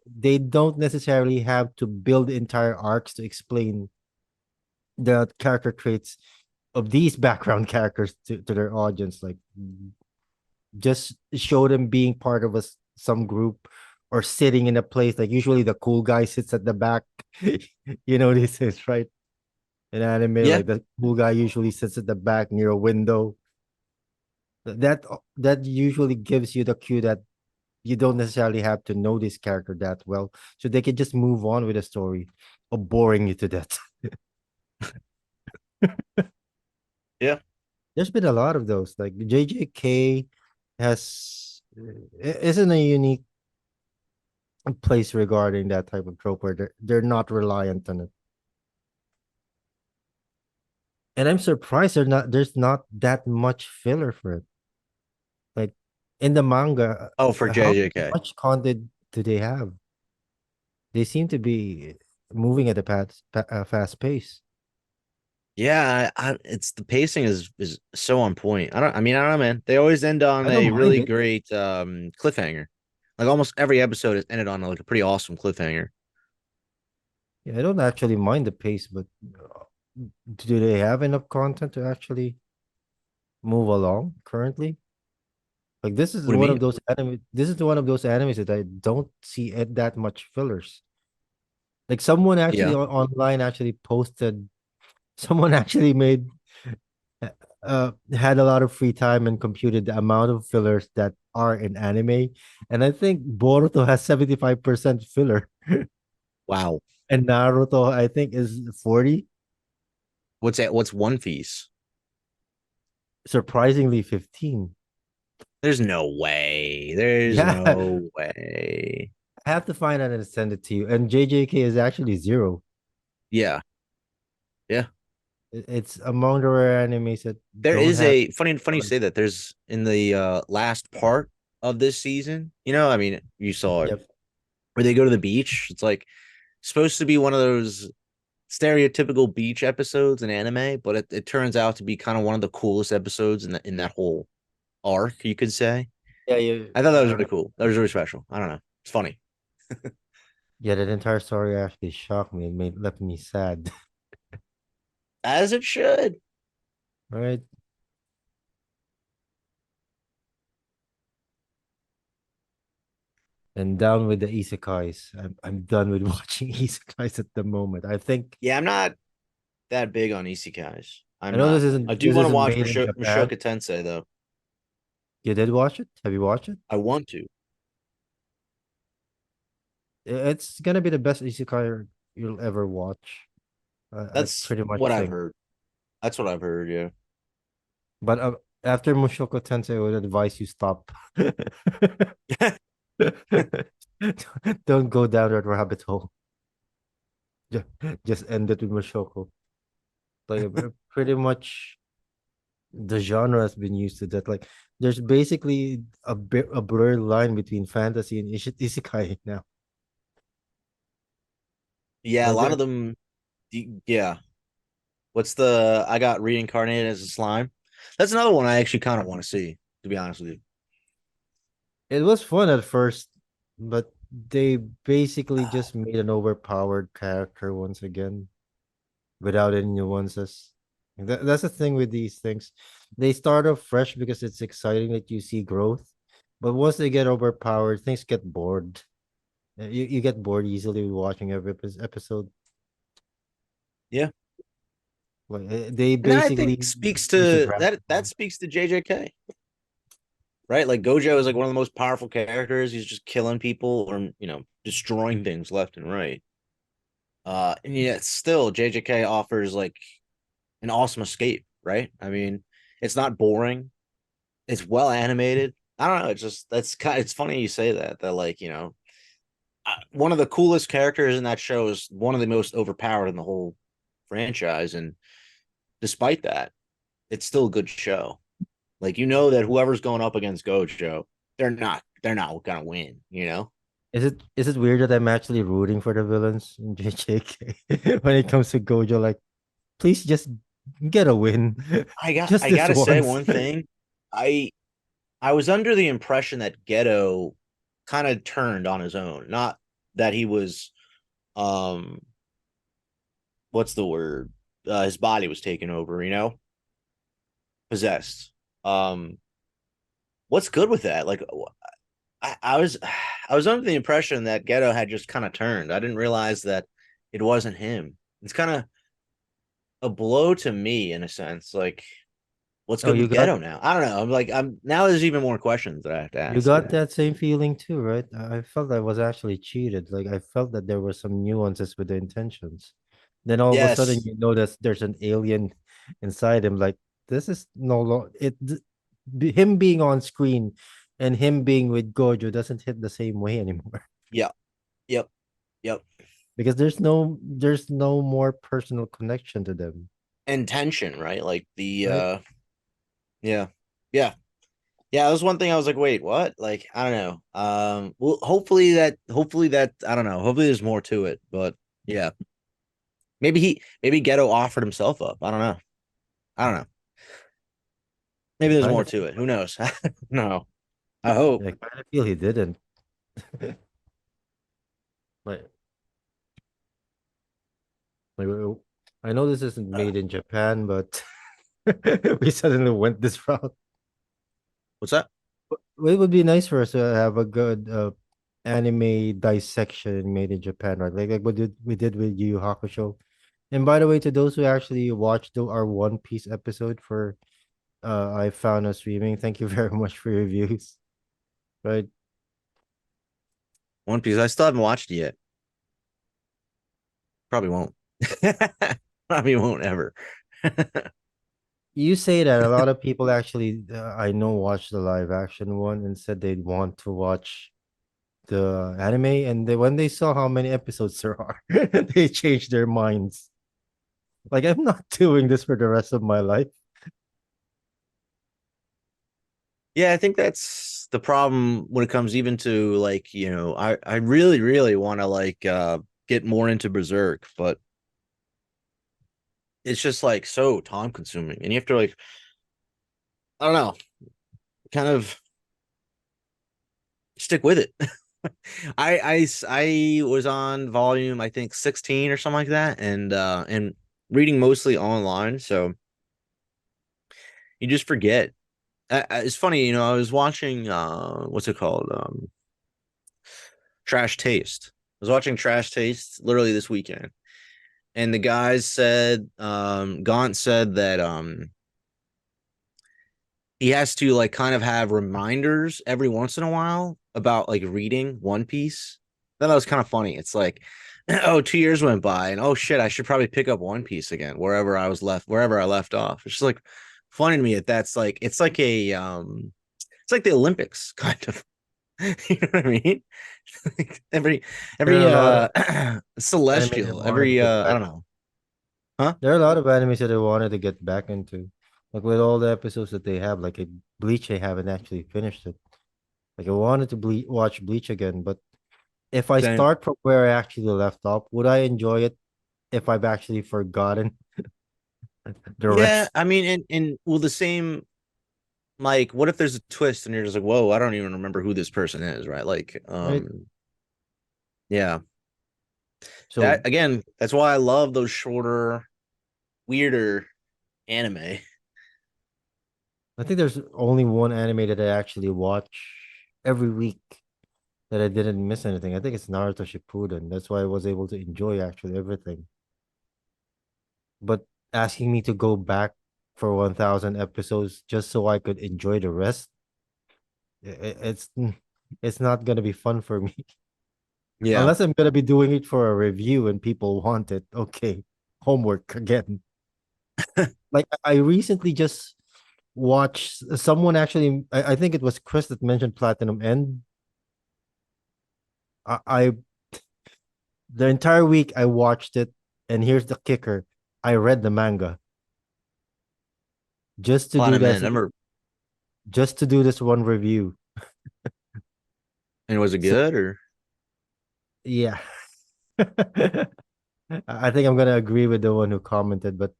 They don't necessarily have to build entire arcs to explain the character traits of these background characters to their audience. Like just show them being part of some group or sitting in a place. Like usually the cool guy sits at the back. This is right in anime. Yeah. Like the cool guy usually sits at the back near a window. That usually gives you the cue that you don't necessarily have to know this character that well, so they can just move on with the story of boring you to death. Yeah. There's been a lot of those. Like JJK has isn't a unique place regarding that type of trope where they're not reliant on it. And I'm surprised there's not that much filler for it. Like in the manga, Oh, for how JJK. much content do they have? They seem to be moving at a fast pace. Yeah, it's the pacing is so on point. I don't know, man. They always end on I don't a mind really it. great cliffhanger. Like almost every episode has ended on like a pretty awesome cliffhanger. Yeah, I don't actually mind the pace, but do they have enough content to actually move along currently? Like this is What do you one mean? of those anime. This is one of those animes that I don't see it that much fillers. Like someone actually Yeah. online actually posted. Someone actually made had a lot of free time and computed the amount of fillers that are in anime, and I think Boruto has 75% filler, Wow. and Naruto I think is 40, What's that? What's One Piece? surprisingly 15. There's no way. There's Yeah, I no way. have to find out and send it to you. And JJK is actually zero. Yeah. Yeah. It's among the rare animes that There don't is have a funny you say fillers. that. There's in the last part of this season, I mean, you saw it Yep. where they go to the beach. It's like supposed to be one of those. stereotypical beach episodes in anime, but it turns out to be kind of one of the coolest episodes in that whole arc, you could say. Yeah, you. I thought that I was remember. really cool. That was really special. I don't know. It's funny. Yeah, that entire story actually shocked me. It made left me sad. As it should. Right? And down with the isekais. I'm done with watching isekais at the moment. I think Yeah, I'm not that big on isekais. I I'm know not. I do this want to isn't watch made in Japan. Mushoku Tensei though. You did watch it? Have you watched it? I want to. It's gonna be the best isekai you'll ever watch. I That's pretty much what I've think. heard. That's what I've heard. Yeah. But after Mushoku Tensei, I would advise you stop. Don't go down that rabbit hole. Ju- Just end it with Mushoku. Like pretty much the genre has been used to that. Like there's basically a blurred line between fantasy and isekai now. Yeah, a Like lot there, of them. Yeah. What's the I got reincarnated as a slime? That's another one I actually kind of want to see, to be honest with you. it was fun at first, but they basically just made an overpowered character once again without any nuances. That's the thing with these things. They start off fresh because it's exciting that you see growth, but once they get overpowered, things get bored. You get bored easily watching every episode. Yeah. Like they And that I think basically speaks use the to graphic that novel. speaks to JJK, right? Like Gojo is like one of the most powerful characters. He's just killing people or destroying things left and right. And yet still JJK offers like an awesome escape, right? I mean, it's not boring. It's well animated. I don't know. It's just it's funny you say that like, one of the coolest characters in that show is one of the most overpowered in the whole franchise. And despite that, it's still a good show. Like that whoever's going up against Gojo, they're not gonna win. Is it weird that I'm actually rooting for the villains in JJK when it comes to Gojo? Like, please just get a win, just I this gotta say once. one thing. I I was under the impression that Ghetto kind of turned on his own. Not that he was um what's the word? His body was taken over, possessed. Um what's good with that? Like I was I was under the impression that Ghetto had just kind of turned. I didn't realize that it wasn't him. It's kind of a blow to me in a sense. Like, what's Oh, good with Ghetto now? I don't know. I'm now there's even more questions that I have to you ask. got that same feeling too, right? I felt I was actually cheated. Like I felt that there were some nuances with the intentions. Then all of a sudden, Yes. you know that there's an alien inside him. Like this is no longer him being on screen and him being with Gojo doesn't hit the same way anymore. Yep. Yep. Yep. Because there's no more personal connection to them, Intention, right? Like the right? yeah. Yeah. Yeah, that was one thing I was like, wait, what? Like, I don't know. Well, hopefully that I don't know. Hopefully there's more to it, but yeah. Maybe Ghetto offered himself up. I don't know. I don't know. I Maybe there's kind more of to it. Who knows? No. I hope. I kind of feel he didn't. Like like I know this isn't made in Japan, but we suddenly went this route. What's that? It would be nice for us to have a good anime dissection made in Japan, right? Like what we did with Yu Yu Hakusho. And by the way, to those who actually watched our One Piece episode for I found us streaming, thank you very much for your views. Right? One Piece. I still haven't watched it yet. Probably won't. Probably won't ever. You say that a lot of people actually I know watched the live action one and said they'd want to watch the anime, and when they saw how many episodes there are, they changed their minds. Like I'm not doing this for the rest of my life. Yeah, I think that's the problem when it comes even to like, I really, really want to like get more into Berserk, but it's just like so time consuming, and you have to like, I don't know, kind of stick with it. I was on volume, I think 16 or something like that, and reading mostly online, so you just forget. It's funny, I was watching what's it called? Trash Taste. I was watching Trash Taste literally this weekend. And the guys said Gaunt said that he has to like kind of have reminders every once in a while about like reading One Piece. Then that was kind of funny. It's like, oh, 2 years went by, and oh shit, I should probably pick up One Piece again wherever I left off. It's just like funny to me that that's like it's like the Olympics kind of. You know what I mean? Like There are every a lot of animes I celestial, wanted to every get I back. don't know. Huh? There are a lot of animes that I wanted to get back into. Like with all the episodes that they have, like in Bleach, I haven't actually finished it. Like I wanted to watch Bleach again, but if I Same. start from where I actually left off, would I enjoy it if I've actually forgotten the Yeah, rest? I mean, and well, the same. Like, what if there's a twist and you're just like, whoa, I don't even remember who this person is, right? Like, Right. yeah. That So again, that's why I love those shorter, weirder anime. I think there's only one anime that I actually watch every week that I didn't miss anything. I think it's Naruto Shippuden. That's why I was able to enjoy actually everything. But asking me to go back for 1000 episodes just so I could enjoy the rest, it's not gonna be fun for me. Yeah. Unless I'm gonna be doing it for a review and people want it. Okay, homework again. Like I recently just watched someone actually. I think it was Chris that mentioned Platinum End. I the entire week I watched it, and here's the kicker: I read the manga just to do Platinum this, Man. Remember, just to do this one review. and was it So good or yeah, I think I'm gonna agree with the one who commented, but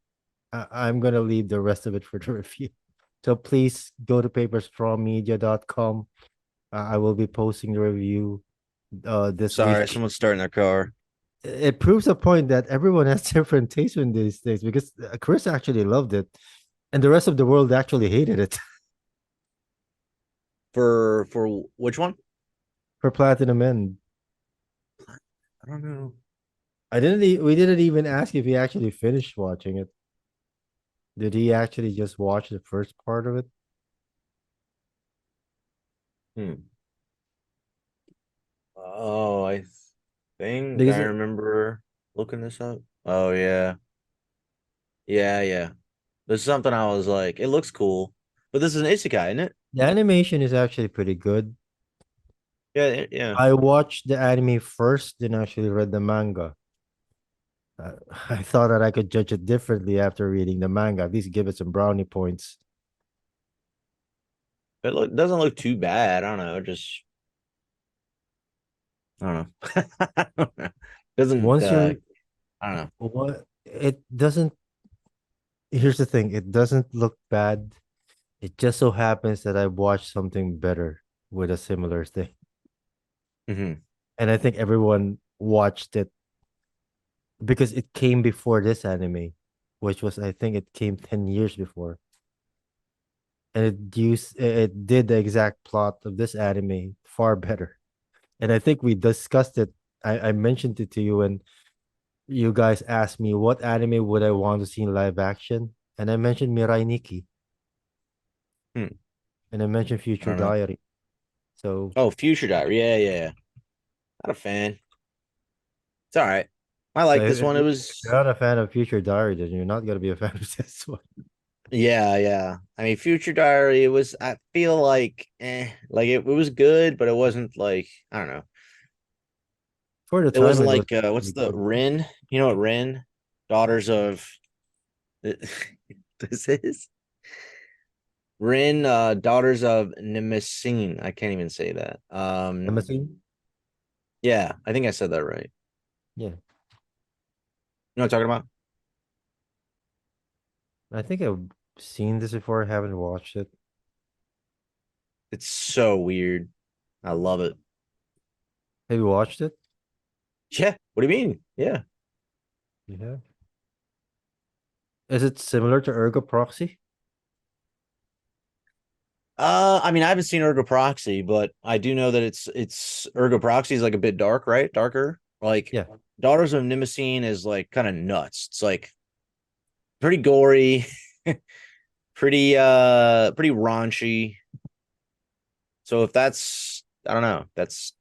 I'm gonna leave the rest of it for the review. So please go to paperstrawmedia.com. I will be posting the review this sorry, week. someone's starting their car It proves a point that everyone has different taste in these things because Chris actually loved it, and the rest of the world actually hated it. for which one? For Platinum End. I don't know. We didn't even ask if he actually finished watching it. Did he actually just watch the first part of it? Hmm. Oh, I think Because I remember looking this up. Oh yeah. Yeah, yeah. There's something I was like, it looks cool. But this is an isekai, isn't it? the animation is actually pretty good. Yeah, yeah. I watched the anime first, then actually read the manga. Uh, I thought that I could judge it differently after reading the manga. At least give it some brownie points. Doesn't look too bad. I don't know. Just I don't know. I don't know. Doesn't Once you're I don't know. what it doesn't here's the thing, it doesn't look bad. It just so happens that I watched something better with a similar thing. Hmm. And I think everyone watched it because it came before this anime, which was I think it came 10 years before. And it did the exact plot of this anime far better. And I think we discussed it. I mentioned it to you and you guys asked me what anime would I want to see in live action. And I mentioned Mirai Nikki Hmm. and I mentioned I Future don't know. Diary. So Oh, Future Diary. Yeah, yeah, yeah. Not a fan. It's all right. I so like this one. It if you're was not a fan of Future Diary, then you're not gonna be a fan of this one. yeah, yeah. I mean, Future Diary. It was. I feel like it was good, but it wasn't like I don't know. For the It time, wasn't it was like what's really the good. Rin? You know what Rin? Daughters of this is Rin, Daughters of Nemesis. I can't even say that. Limousine? Yeah, I think I said that right. Yeah. You know what I'm talking about? I think I've seen this before. I haven't watched it. It's so weird. I love it. Have you watched it? Yeah. What do you mean? Yeah. Yeah. Is it similar to Ergo Proxy? I mean, I haven't seen Ergo Proxy, but I do know that it's Ergo Proxy is like a bit dark, right? Darker. Like Yeah. Daughters of Mnemosyne is like kind of nuts. It's like pretty gory, pretty raunchy. So if that's I don't know, that's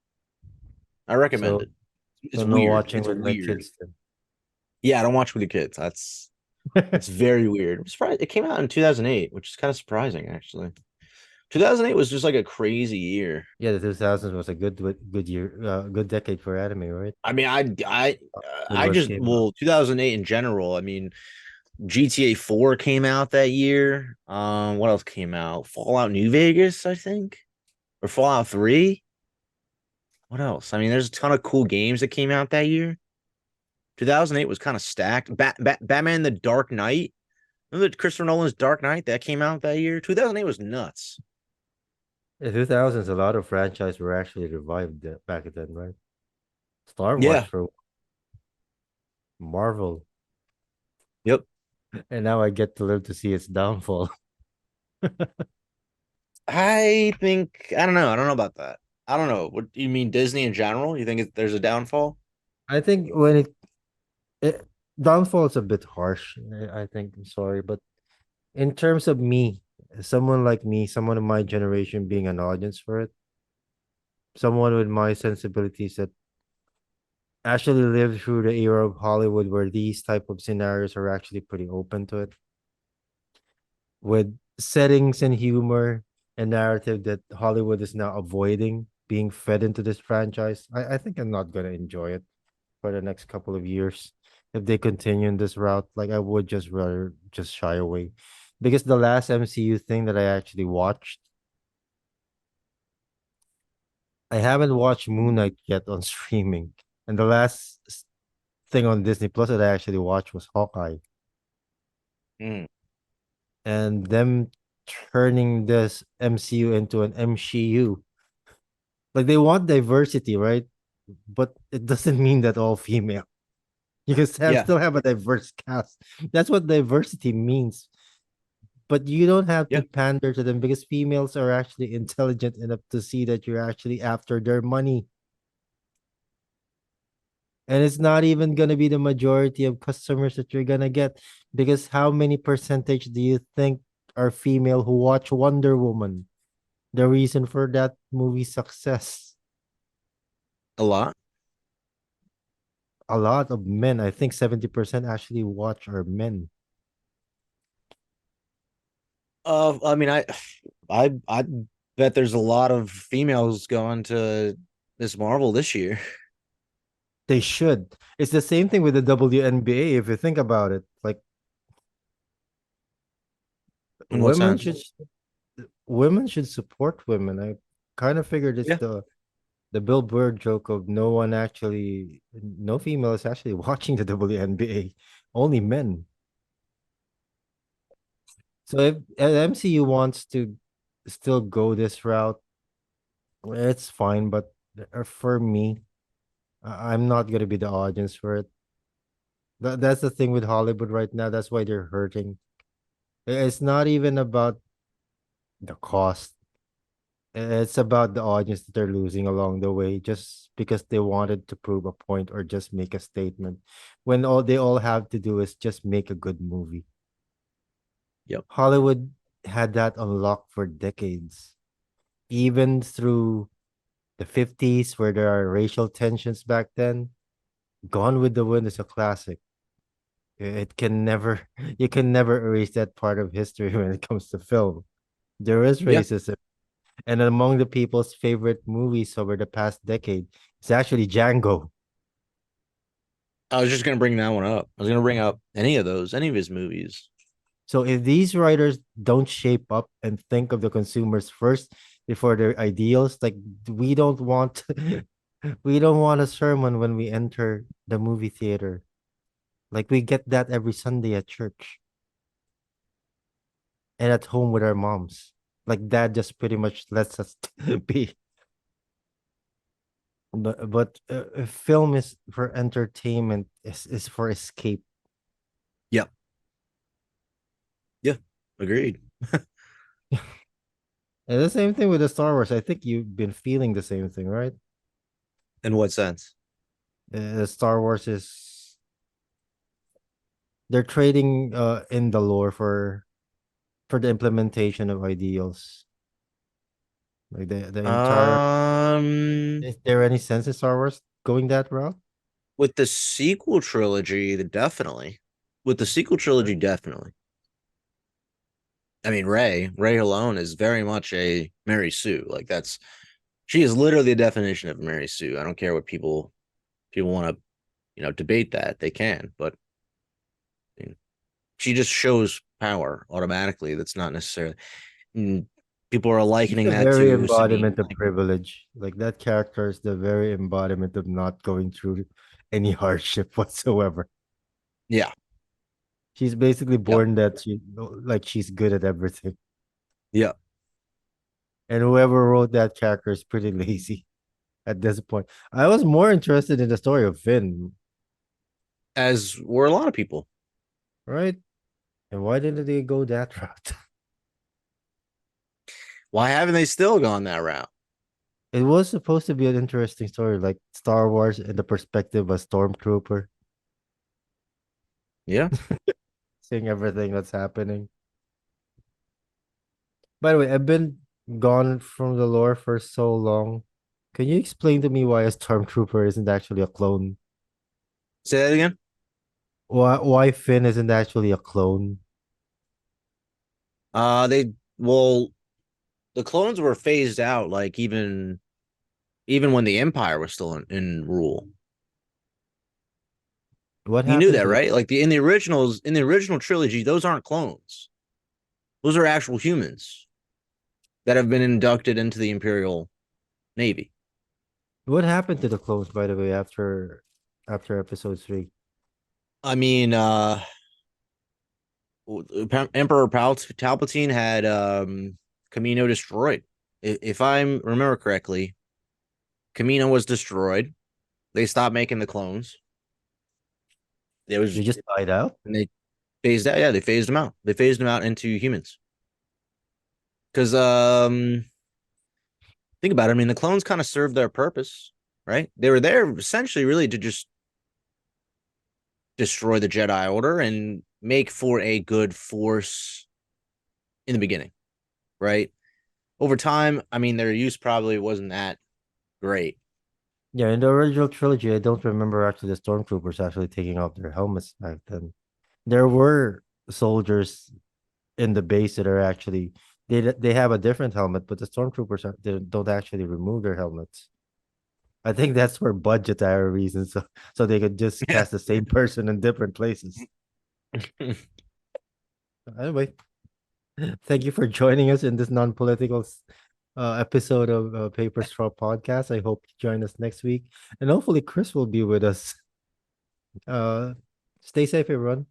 I recommend So it. so It's no weird. watching It's with my weird. kids then. Yeah, I don't watch with the kids. That's it's very weird. I'm surprised it came out in 2008, which is kind of surprising actually. 2008 was just like a crazy year. Yeah, the 2000s was a good year, good decade for anime, right? I mean, With I what just came out. well, 2008 in general. I mean, GTA 4 came out that year. What else came out? Fallout New Vegas, I think, or Fallout 3. What else? I mean, there's a ton of cool games that came out that year. 2008 was kind of stacked. Batman: The Dark Knight. Remember Christopher Nolan's Dark Knight that came out that year? 2008 was nuts. In 2000s, a lot of franchise were actually revived back then, right? Star Wars Yeah. for Marvel, Yep. and now I get to live to see its downfall. I think I don't know. I don't know about that. I don't know. What you mean Disney in general? You think there's a downfall? I think when it downfall is a bit harsh. I think I'm sorry, but in terms of me, someone like me, someone of my generation being an audience for it, someone with my sensibilities that actually lived through the era of Hollywood where these type of scenarios are actually pretty open to it, with settings and humor and narrative that Hollywood is now avoiding being fed into this franchise. I think I'm not gonna enjoy it for the next couple of years if they continue in this route. Like I would just rather just shy away. Because the last MCU thing that I actually watched, I haven't watched Moon Knight yet on streaming. And the last thing on Disney Plus that I actually watched was Hawkeye. Mm, And them turning this MCU into an MCU. Like they want diversity, right? But it doesn't mean that all female. You can yeah. still have a diverse cast. That's what diversity means. But you don't have to Yeah. pander to them because females are actually intelligent enough to see that you're actually after their money. And it's not even going to be the majority of customers that you're going to get because how many percentage do you think are female who watch Wonder Woman? The reason for that movie's success. A lot. A lot of men, I think 70% actually watch are men. I mean, I bet there's a lot of females going to Miss Marvel this year. They should. It's the same thing with the WNBA if you think about it. Like In what women sense? should women should support women. I kind of figured it's Yeah. the Bill Burr joke of no female is actually watching the WNBA, only men. So if MCU wants to still go this route, it's fine. But for me, I'm not gonna be the audience for it. That's the thing with Hollywood right now. That's why they're hurting. It's not even about the cost. It's about the audience that they're losing along the way just because they wanted to prove a point or just make a statement when all they all have to do is just make a good movie. Yep. Hollywood had that unlocked for decades, even through the 50s where there are racial tensions back then. Gone with the Wind is a classic. It can never, you can never erase that part of history when it comes to film. There is Yeah. racism. And among the people's favorite movies over the past decade, it's actually Django. I was just gonna bring that one up. I was gonna bring up any of those, any of his movies. So if these writers don't shape up and think of the consumers first before their ideals, like we don't want we don't want a sermon when we enter the movie theater. Like we get that every Sunday at church. and at home with our moms. Like dad just pretty much lets us be. But film is for entertainment, is for escape. Yeah. Yeah. Agreed. And the same thing with the Star Wars. I think you've been feeling the same thing, right? In what sense? Star Wars is they're trading in the lore for the implementation of ideals. Like the entire Um, is there any sense in Star Wars going that route? with the sequel trilogy, definitely. With the sequel trilogy, definitely. I mean, Ray alone is very much a Mary Sue. Like that's she is literally the definition of Mary Sue. I don't care what people want to, debate that. They can, but I mean, she just shows power automatically. That's not necessarily mm, people are She's likening the that very to Sabine. embodiment of Like, privilege. Like that character is the very embodiment of not going through any hardship whatsoever. yeah, She's basically yep, born that she's good at everything. yeah. And whoever wrote that character is pretty lazy at this point. I was more interested in the story of Finn, As were a lot of people. right? And why didn't they go that route? Why haven't they still gone that route? It was supposed to be an interesting story, like Star Wars in the perspective of a stormtrooper, Yeah. seeing everything that's happening. By the way, I've been gone from the lore for so long. Can you explain to me why a stormtrooper isn't actually a clone? Say that again. Why Finn isn't actually a clone? They well, the clones were phased out. Like even when the Empire was still in rule. What You knew happened that, to the right? Like in the original trilogy, those aren't clones. Those are actual humans that have been inducted into the Imperial Navy. what happened to the clones, by the way, after episode three? I mean, Emperor Palpatine had Camino destroyed. If I remember correctly, Camino was destroyed. They stopped making the clones. There was They just died out? and they phased out. Yeah, they phased them out. They phased them out into humans. Because think about it. I mean, the clones kind of served their purpose, right? They were there essentially, really, to just destroy the Jedi Order and make for a good force in the beginning, right? Over time, I mean, their use probably wasn't that great. Yeah, in the original trilogy, I don't remember actually the stormtroopers actually taking off their helmets back then. There were soldiers in the base that are actually they have a different helmet, but the stormtroopers they don't actually remove their helmets. I think that's for budgetary reasons, so they could just Yeah. cast the same person in different places. Anyway, thank you for joining us in this non-political episode of Paper Straw Podcast. I hope you join us next week, and hopefully Chris will be with us. Uh, Stay safe, everyone.